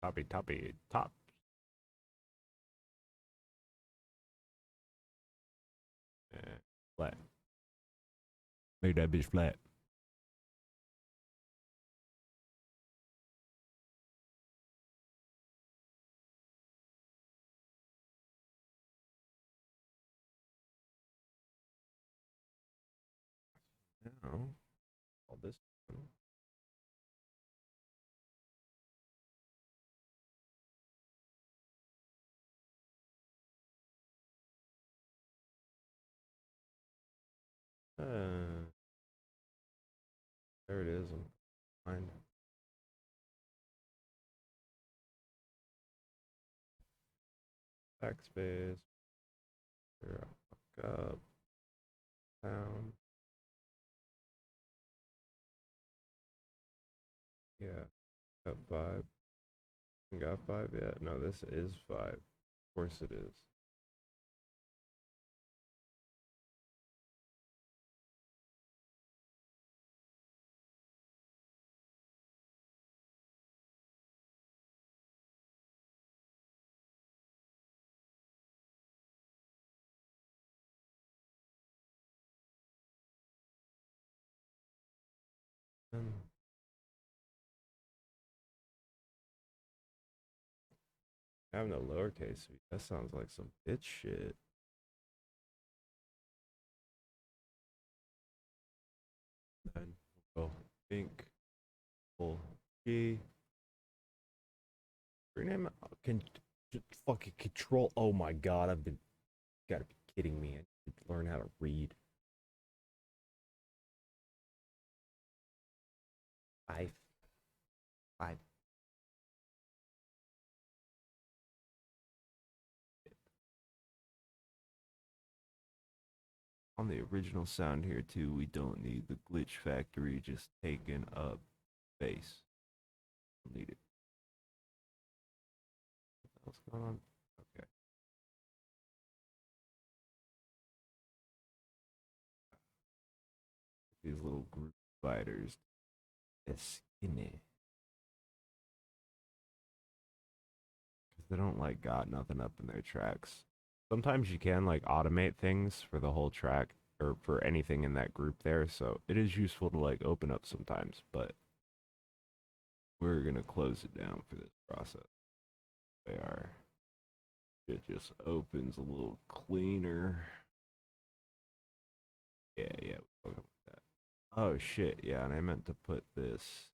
Toppy, toppy, top. Eh, flat. Make that bitch flat. Now, all this. Uh, There it is. I'm fine. Backspace. Here, fuck up. Sound. Yeah. Got 5. Got 5 yet? No, this is 5. Of course it is. I have no lowercase. That sounds like some bitch shit. Then we'll go pink, full G. Rename can fucking control. Oh my god, I've been gotta be kidding me. I need to learn how to read. 5. 5. On the original sound here too, we don't need the glitch factory just taking up space. Don't need it. What's going on? Okay. These little group spiders. It's skinny. Because they don't like got nothing up in their tracks. Sometimes you can like automate things for the whole track or for anything in that group there, so it is useful to like open up sometimes, but we're gonna close it down for this process. They are. It just opens a little cleaner. Yeah, yeah, we'll with that. Oh shit, yeah, and I meant to put this.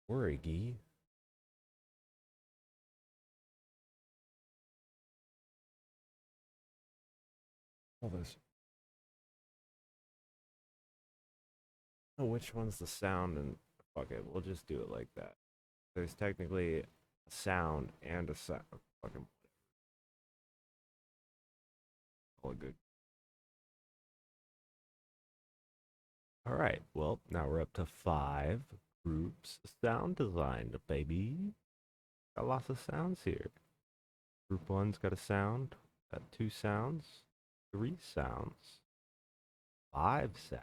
Origi. All this. Oh, which one's the sound? And fuck it, we'll just do it like that. There's technically a sound and a sound. Fucking all good. All right. Well, now we're up to 5 groups. Sound design, baby. Got lots of sounds here. Group 1's got a sound. Got 2 sounds. 3 sounds. 5 sounds.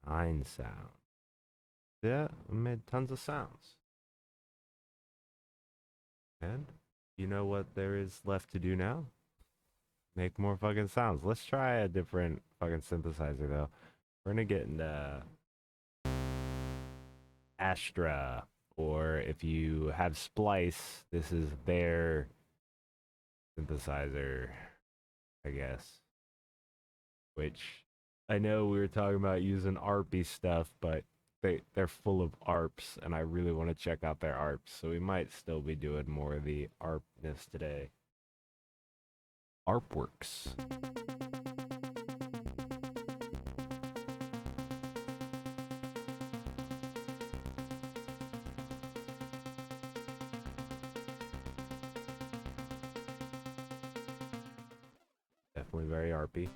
9 sounds. Yeah, I made tons of sounds. And you know what there is left to do now? Make more fucking sounds. Let's try a different fucking synthesizer though. We're gonna get into Astra, or if you have Splice, this is their synthesizer, I guess. Which I know we were talking about using ARPy stuff, but they're full of ARPs, and I really want to check out their ARPs, so we might still be doing more of the ARPness today. ARPworks. Definitely very ARPy.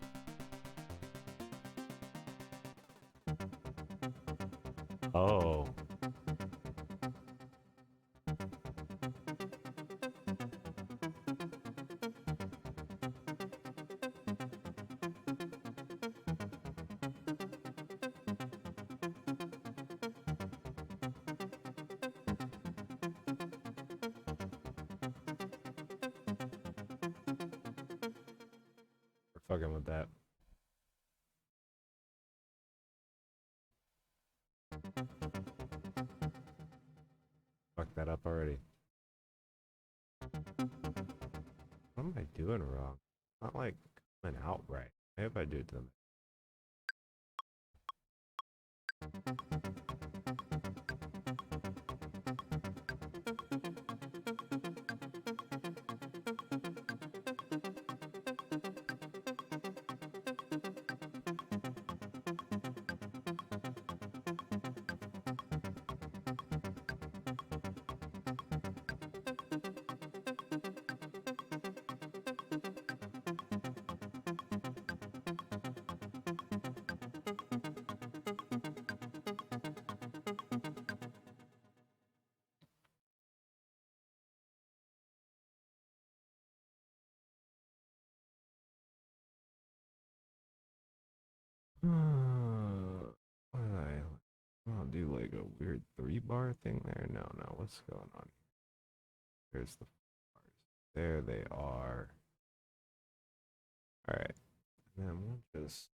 Oh. We're fucking with that. Fuck that up already. What am I doing wrong? Not like coming out right. I hope I do it to them. I'll do like a weird 3-bar thing there. No, what's going on? There's the bars. There they are. All right, and then we'll just,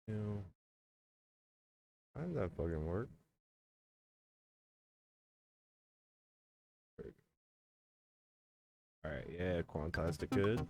how does that fucking work? All right, yeah, quantized it good.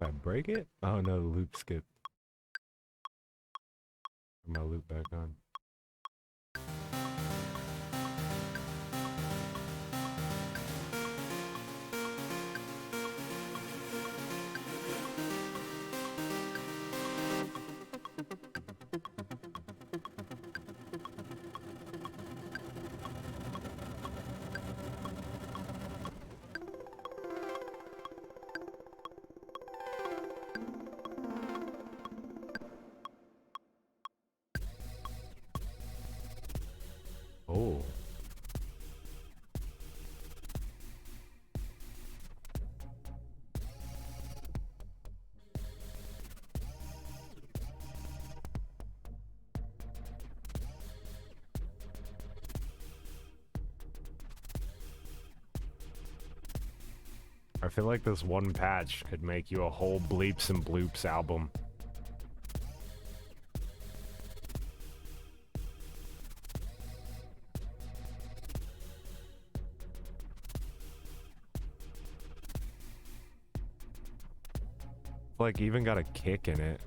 If I break it? Oh no, the loop skipped. Put my loop back on. Oh. I feel like this one patch could make you a whole bleeps and bloops album. Like even got a kick in it.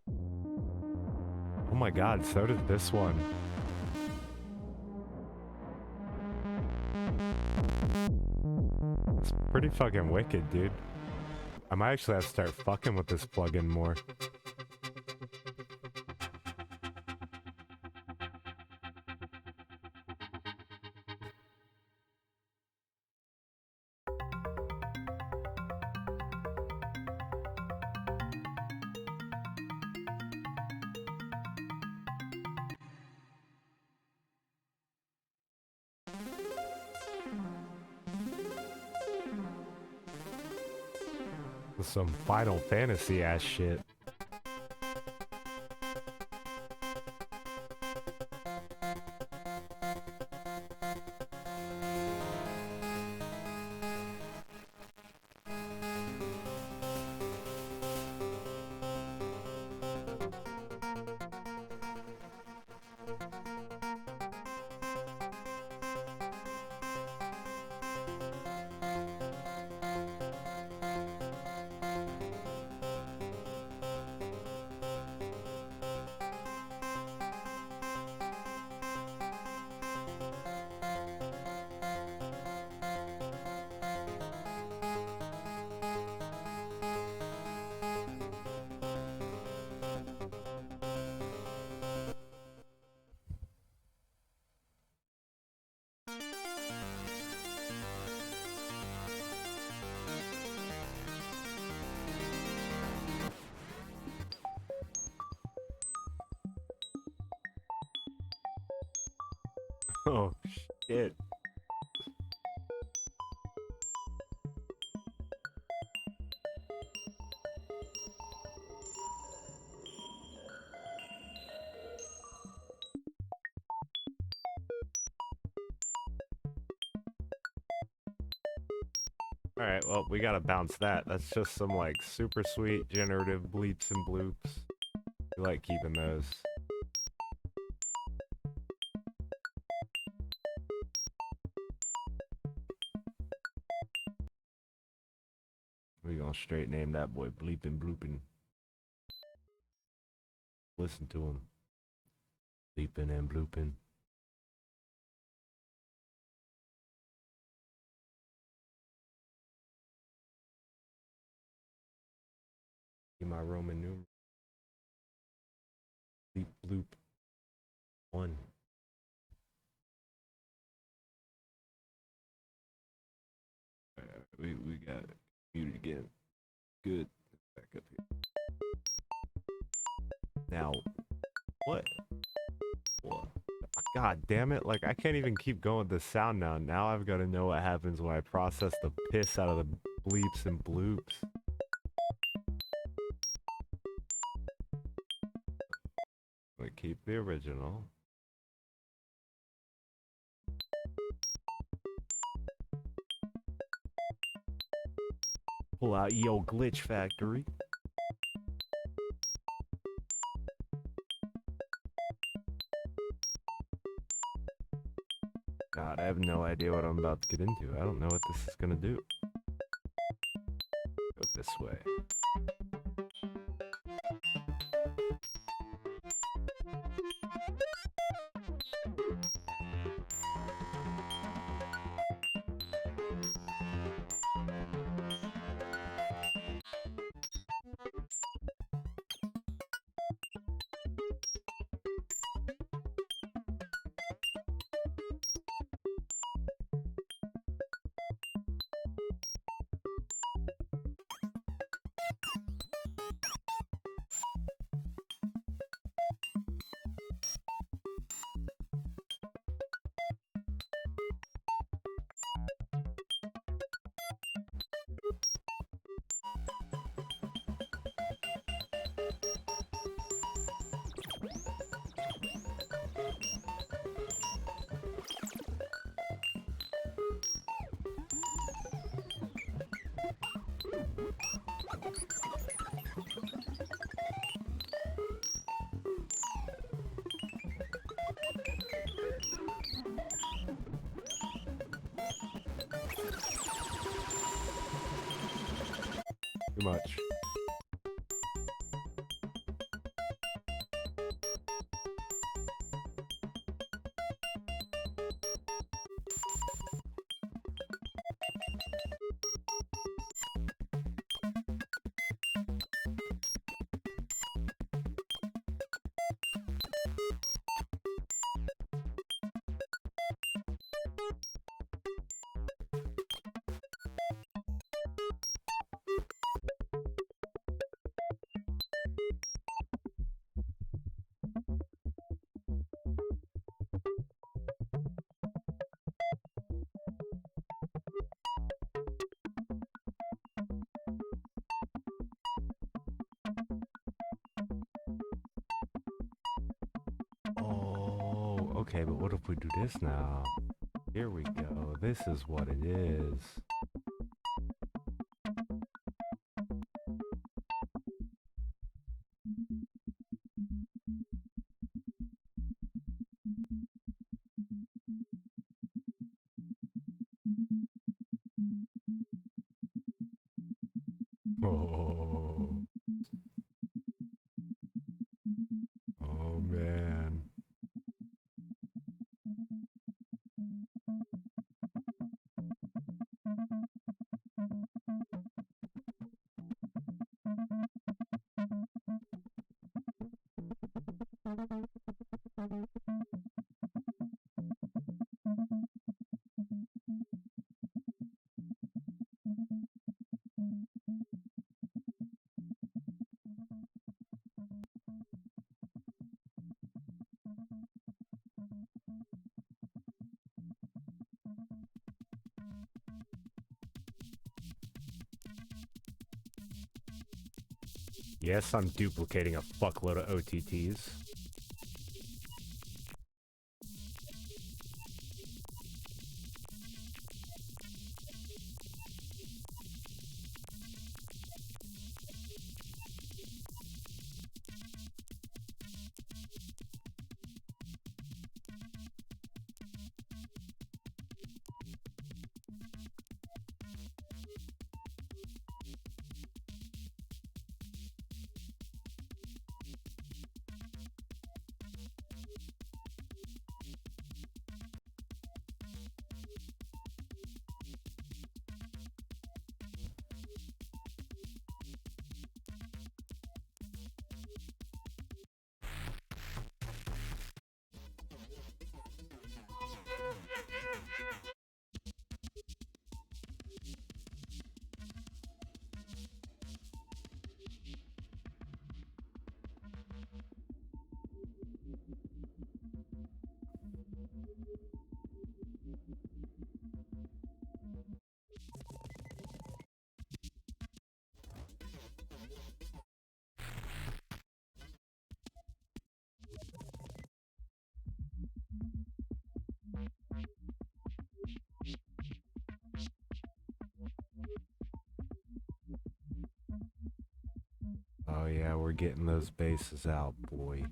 Oh my god, so did this one. It's pretty fucking wicked, dude. I might actually have to start fucking with this plugin more. Some Final Fantasy ass shit. Oh, shit. Alright, well, we gotta bounce that. That's just some, like, super sweet generative bleeps and bloops. We like keeping those. We gonna straight name that boy Bleepin' Bloopin'. Listen to him. Bleepin' and bloopin'. Get my Roman numeral. Bleep bloop. 1. We got muted again. Good. Back up here. Now, what? What? God damn it, like I can't even keep going with the sound now. Now I've got to know what happens when I process the piss out of the bleeps and bloops. We keep the original. Pull out yo glitch factory. God, I have no idea what I'm about to get into. I don't know what this is gonna do. Go this way. Too much. Oh, okay, but what if we do this now? Here we go. This is what it is. Oh, oh man. Yes, I'm duplicating a fuckload of OTTs. Oh yeah, we're getting those basses out, boy.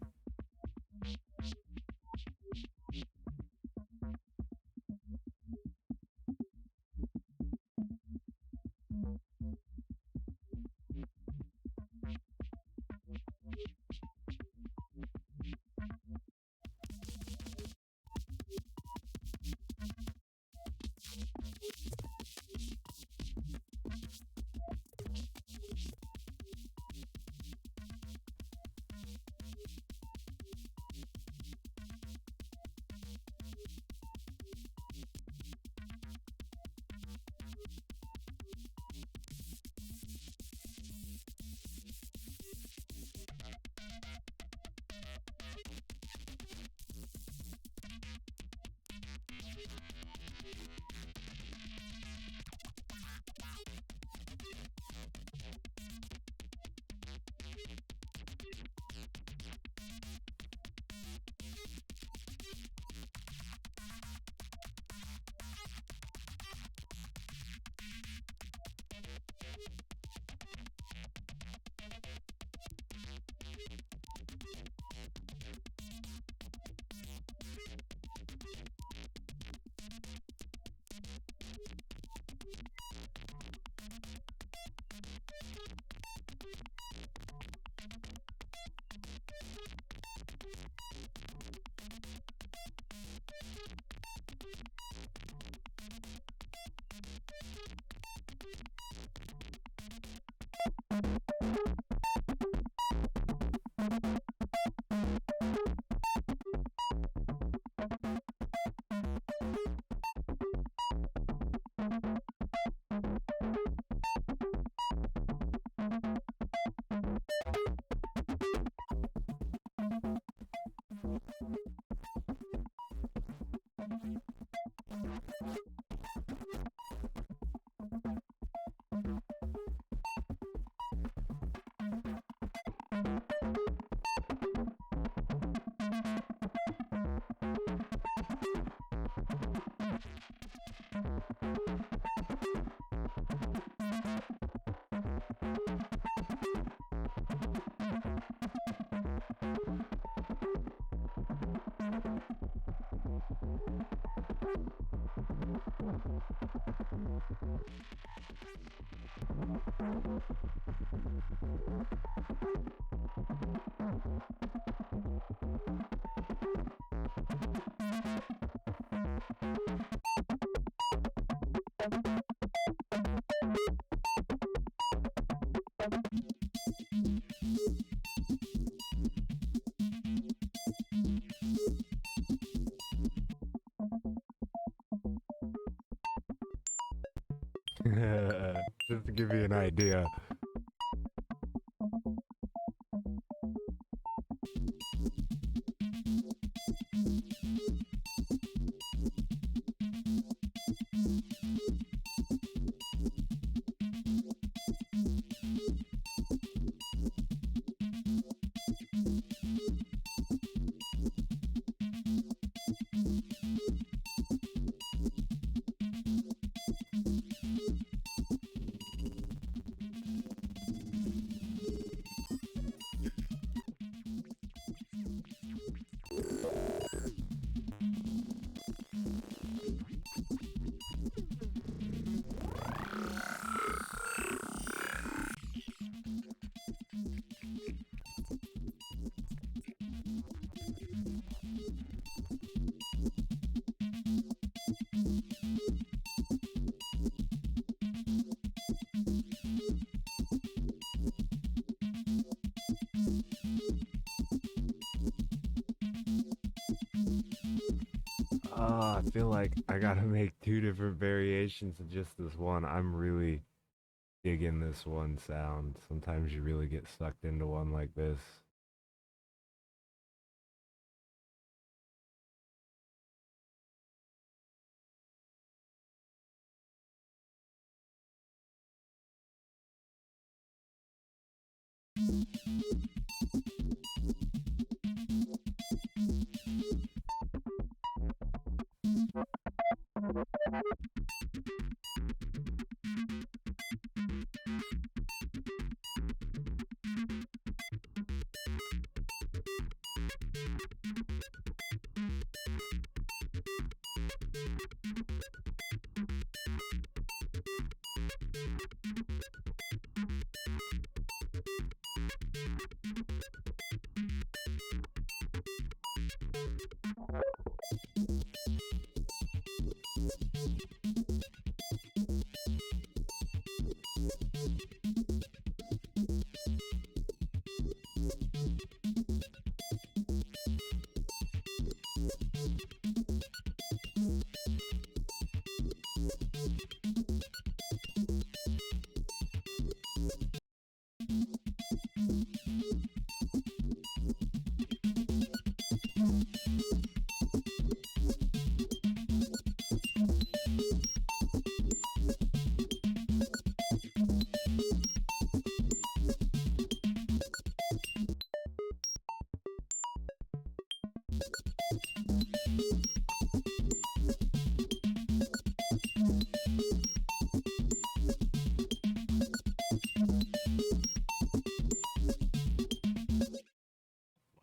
Just to give you an idea. I feel like I gotta make two different variations of just this one. I'm really digging this one sound. Sometimes you really get sucked into one like this.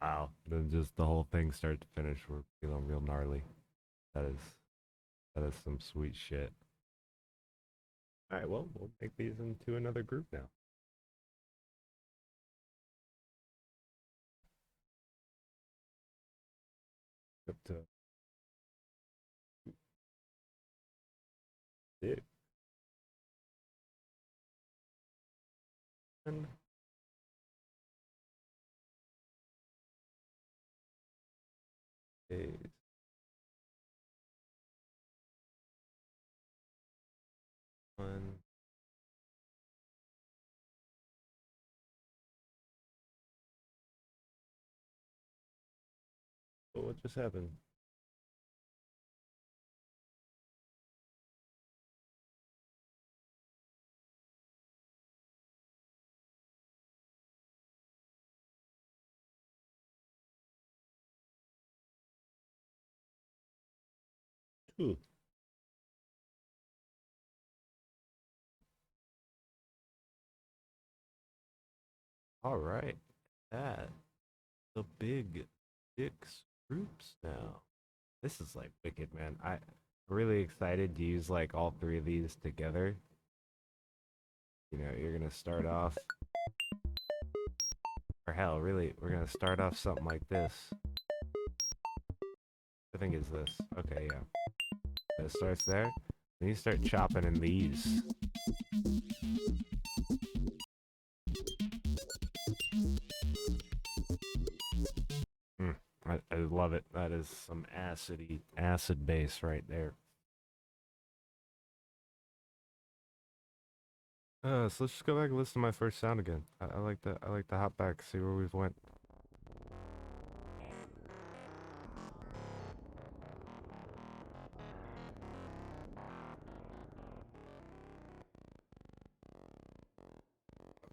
Wow. Then just the whole thing start to finish, we're feeling real gnarly. That is that is some sweet shit. All right, well, we'll make these into another group now. Up to six. And eight. One. Oh, what just happened? Two. All right. That the big six groups now. This is like wicked, man. I'm really excited to use like all three of these together. You know, you're gonna start off, or hell, really, we're gonna start off something like this. I think is this. Okay, yeah. It starts there. Then you start chopping in these. Mm, I love it. That is some acid bass right there. So let's just go back and listen to my first sound again. I like the hop back, see where we've went.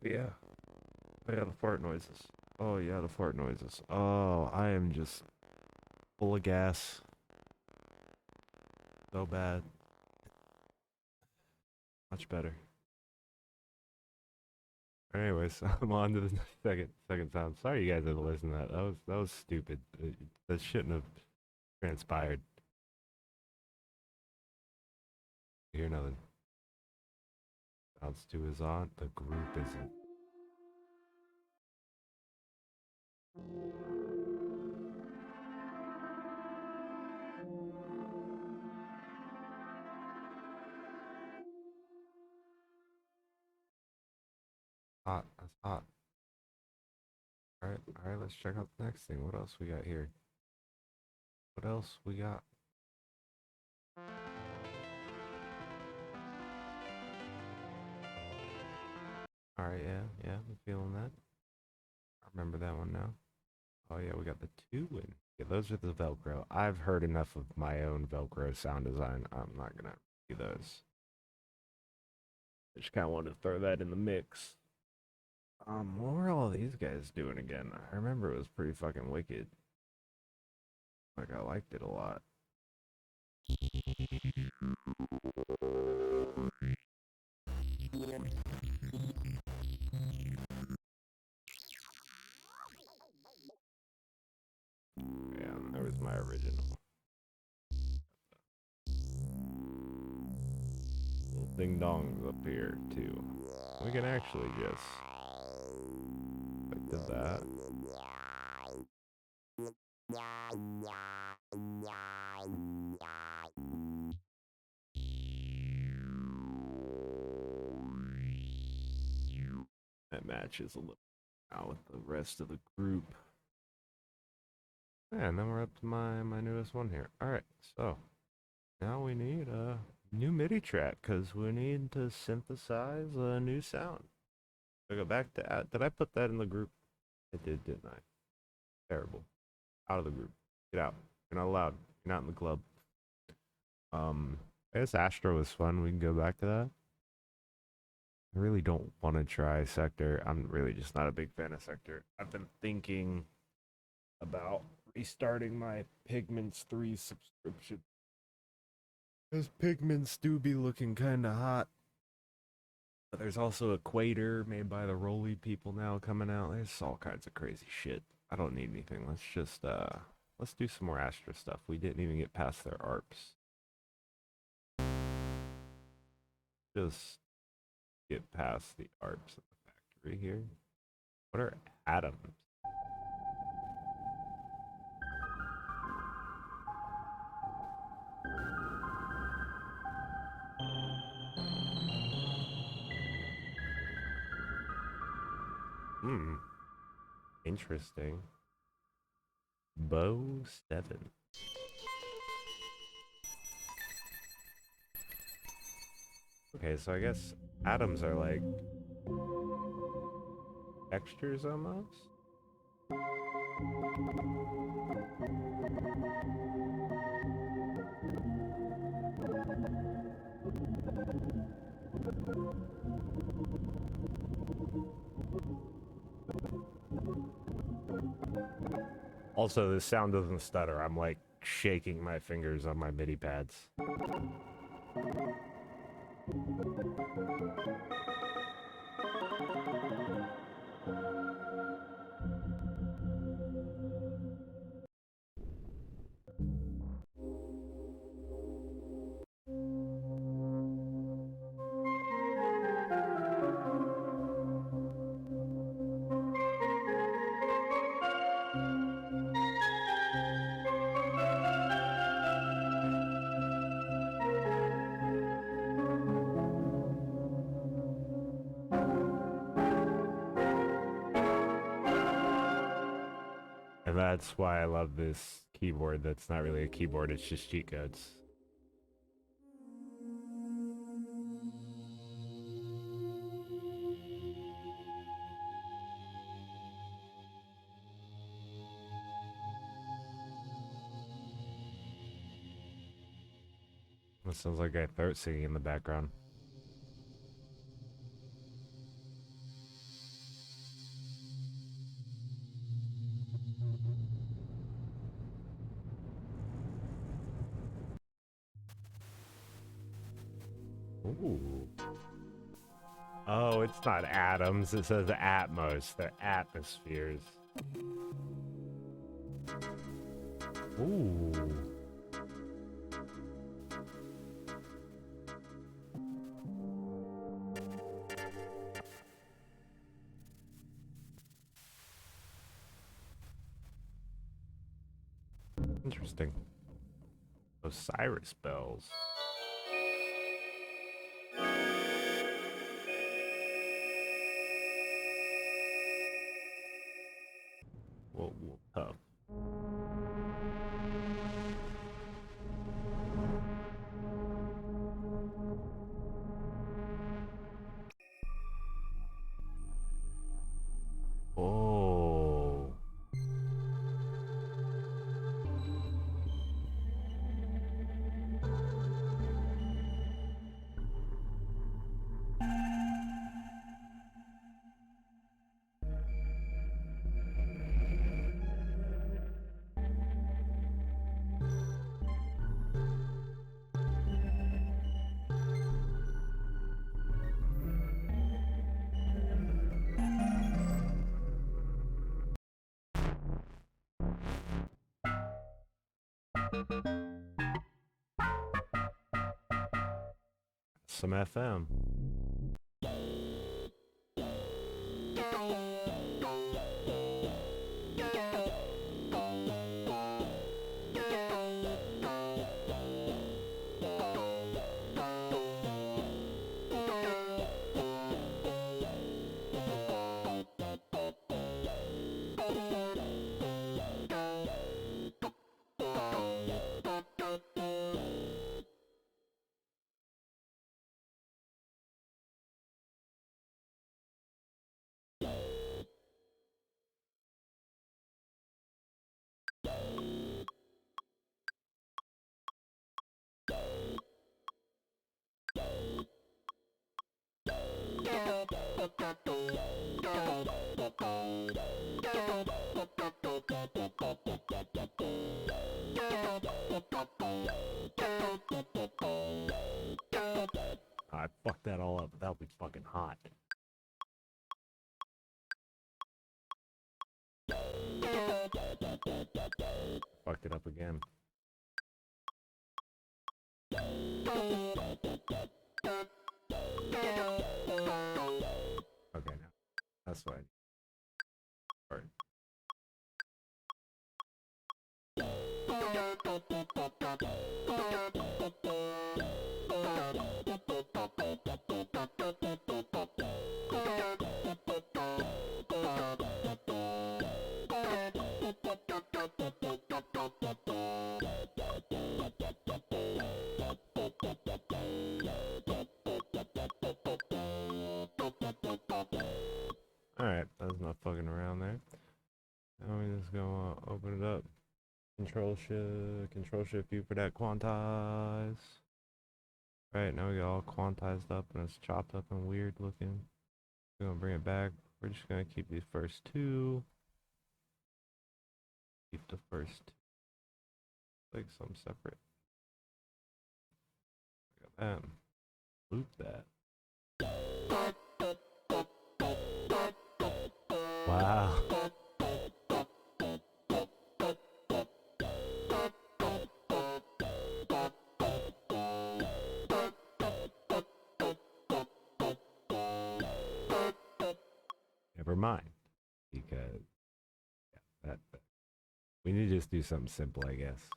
Yeah. Oh yeah, the fart noises. Oh yeah, the fart noises. Oh, I am just full of gas. So bad. Much better. Anyways, I'm on to the second sound. Sorry you guys had to listen to that. That was stupid. That shouldn't have transpired. You hear nothing. Sounds 2 is on. The group isn't. Hot. That's hot. Alright, let's check out the next thing. What else we got here? What else we got? Alright, yeah, I'm feeling that. I remember that one now. Oh yeah, we got the two in. Yeah, those are the Velcro. I've heard enough of my own Velcro sound design. I'm not gonna do those. I just kind of wanted to throw that in the mix. What were all these guys doing again? I remember it was pretty fucking wicked. Like, I liked it a lot. Yeah, that was my original. Little ding dongs up here, too. We can actually just. I did that. That matches a little out with the rest of the group. Yeah, and then we're up to my newest one here. Alright, so now we need a new MIDI track because we need to synthesize a new sound. I go back to did I put that in the group? I did, didn't I? Terrible. Out of the group. Get out. You're not allowed. You're not in the club. I guess Astro was fun. We can go back to that. I really don't want to try Sector. I'm really just not a big fan of Sector. I've been thinking about restarting my Pigments 3 subscription. Because Pigments do be looking kind of hot. But there's also Equator made by the Roly people now coming out. There's all kinds of crazy shit. I don't need anything. Let's just, let's do some more Astra stuff. We didn't even get past their ARPs. Just get past the ARPs at the factory here. What are atoms? Hmm. Interesting. Bow 7. Okay, so I guess atoms are like textures almost? Also, the sound doesn't stutter. I'm like shaking my fingers on my MIDI pads. And that's why I love this keyboard that's not really a keyboard, it's just cheat codes. That sounds like a throat singing in the background. Ooh. Oh, it's not atoms, it says atmos. They're atmospheres. Ooh. Interesting. Osiris bells. Whoa, tough. Some FM. I fucked that all up, but that'll be fucking hot. Fucked it up again. Okay, now that's fine. All right. Alright, that's not fucking around there. Now we just gonna open it up. Control shift U for that quantize. Right, now we got all quantized up and it's chopped up and weird looking. We're gonna bring it back. We're just gonna keep these first two. Keep the first two. Like some separate. Look at that. Loop that. Wow. Never mind. Because yeah, that we need to just do something simple, I guess.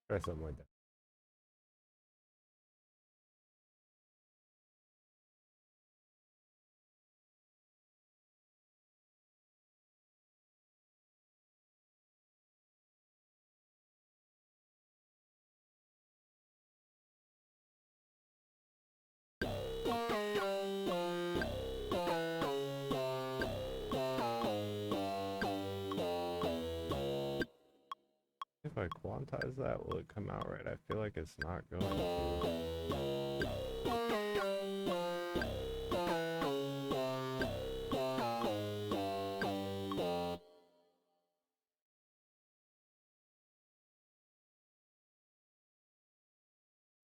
Try something like that. If I quantize that, will it come out right? I feel like it's not going to.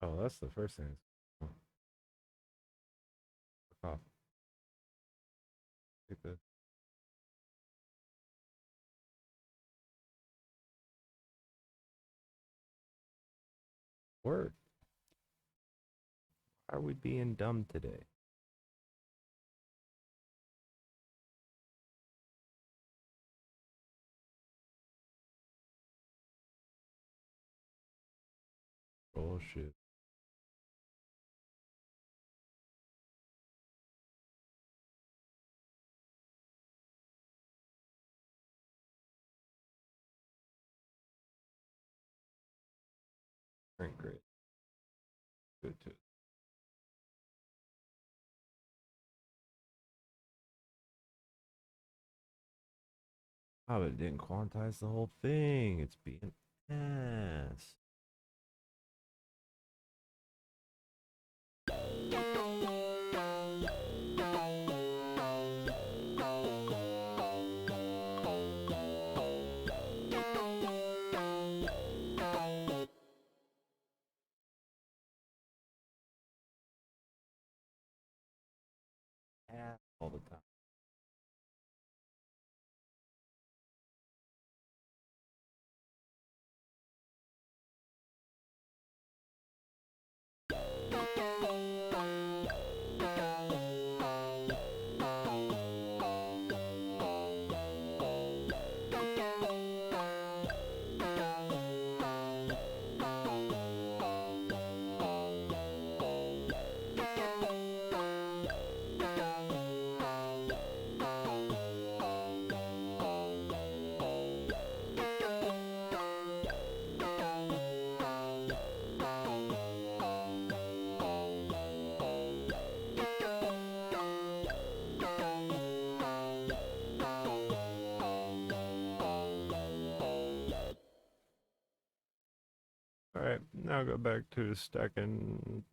Oh, that's the first thing. Oh. Off. Take this. Word. Why are we being dumb today? Bullshit. Great. Good too. Oh, but it didn't quantize the whole thing. It's being ass. Alright, now go back to stacking.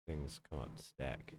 Things come up stack.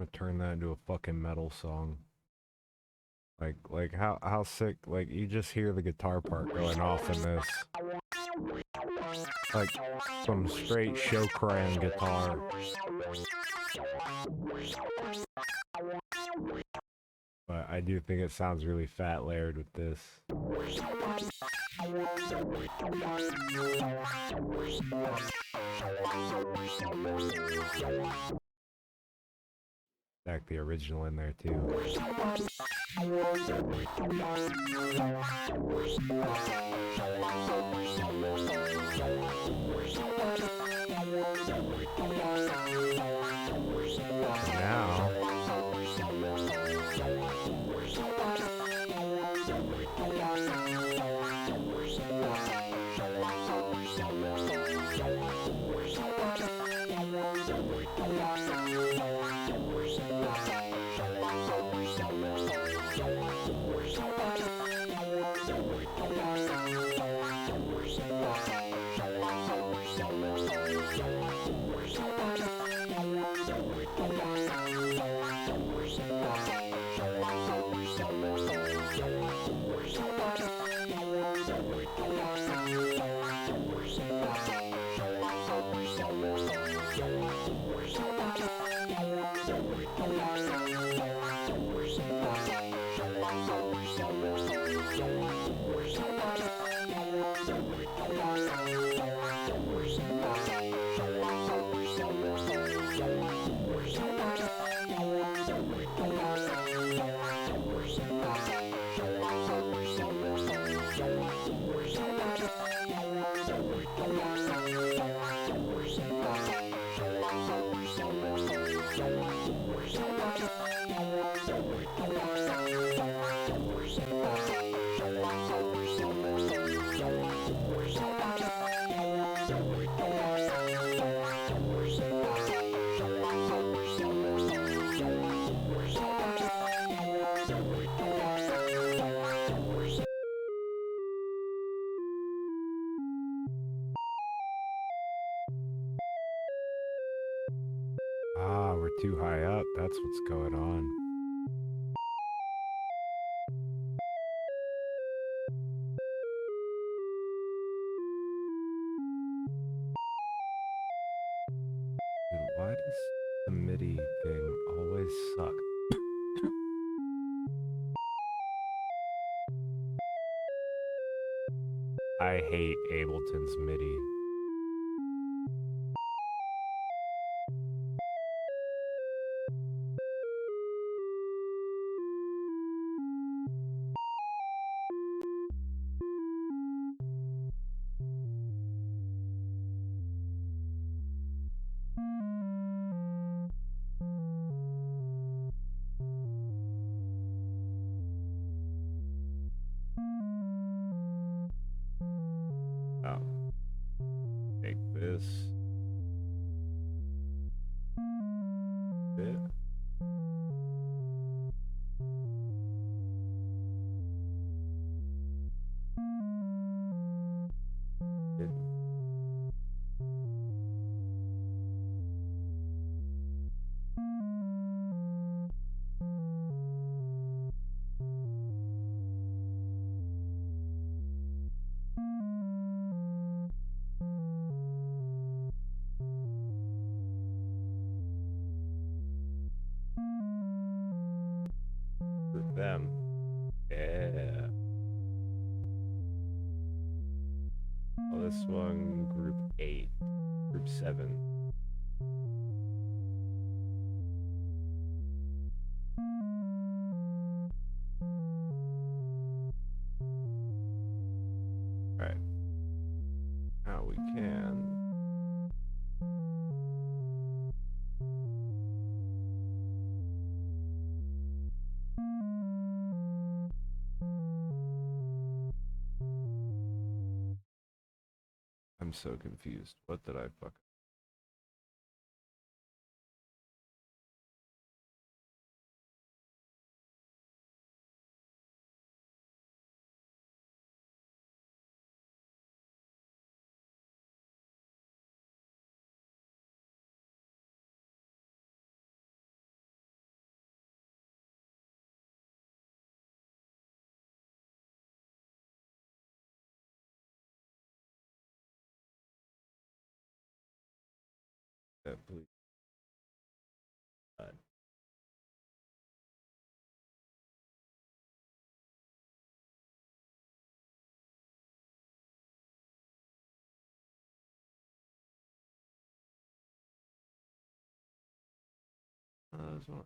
I'm gonna turn that into a fucking metal song. Like how sick, like you just hear the guitar part going off in this. Like some straight show crying guitar. But I do think it sounds really fat layered with this. Stack the original in there too. Now Ah, we're too high up. That's what's going on. Dude, why does the MIDI thing always suck? I hate Ableton's MIDI. Oh, take this bit. For them. Yeah. Well, this one, group 8, group 7. Alright. Now we can. I'm so confused. What did I fuck? Please. That's one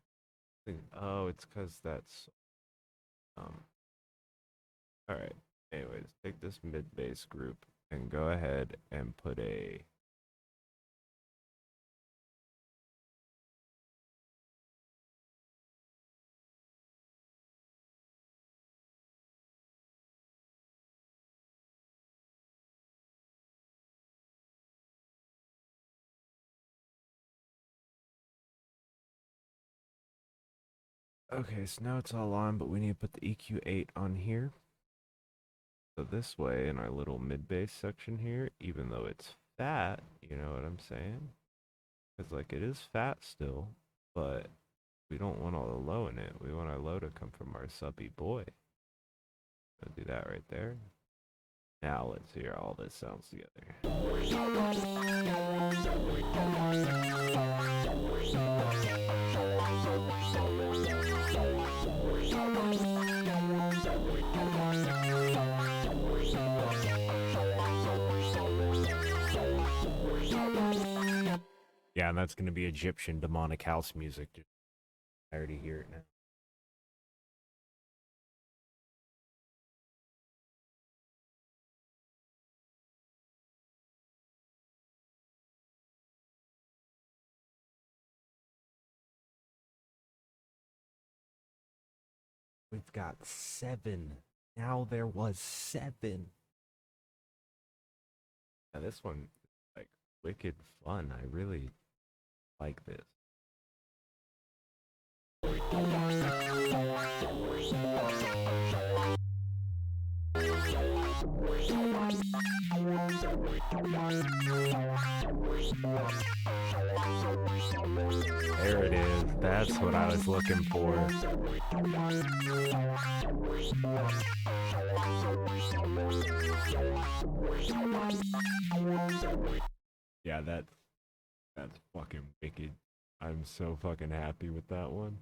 thing. Oh, it's because that's all right. Anyways, take this mid bass group and go ahead and put a. Okay, so now it's all on, but we need to put the EQ8 on here. So this way, in our little mid bass section here, even though it's fat, you know what I'm saying? Because like it is fat still, but we don't want all the low in it. We want our low to come from our subby boy. I'll do that right there. Now let's hear all this sounds together. Yeah, and that's going to be Egyptian demonic house music. I already hear it now. We've got 7. Now there was 7. Now this one, like, wicked fun. I really like this. There it is. That's what I was looking for. Yeah, that's fucking wicked. I'm so fucking happy with that one.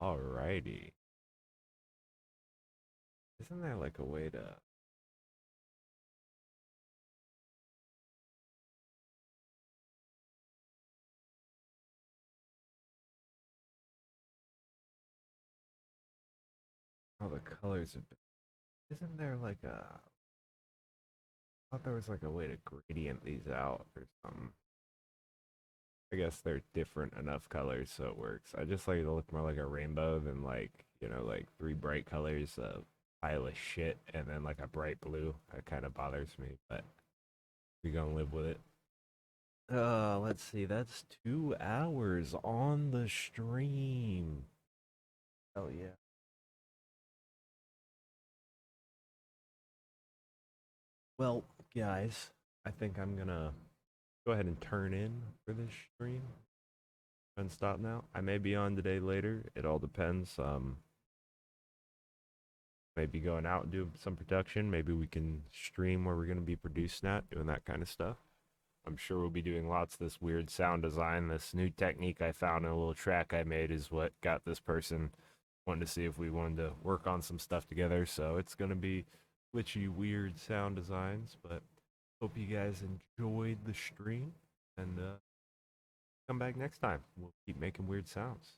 Alrighty. Isn't there like a way to... Oh, the colors have been... Isn't there like a... I thought there was like a way to gradient these out or something. I guess they're different enough colors so it works. I just like to look more like a rainbow than like, you know, like three bright colors of pile of shit and then like a bright blue. That kind of bothers me, but we gonna live with it. Let's see. That's 2 hours on the stream. Hell yeah. Well, guys, I think I'm gonna go ahead and turn in for this stream and stop now. I may be on today later. It all depends. Maybe going out and doing some production. Maybe we can stream where we're gonna be producing at, doing that kind of stuff. I'm sure we'll be doing lots of this weird sound design. This new technique I found in a little track I made is what got this person wanting to see if we wanted to work on some stuff together. So it's gonna be glitchy, weird sound designs. But hope you guys enjoyed the stream and come back next time. We'll keep making weird sounds.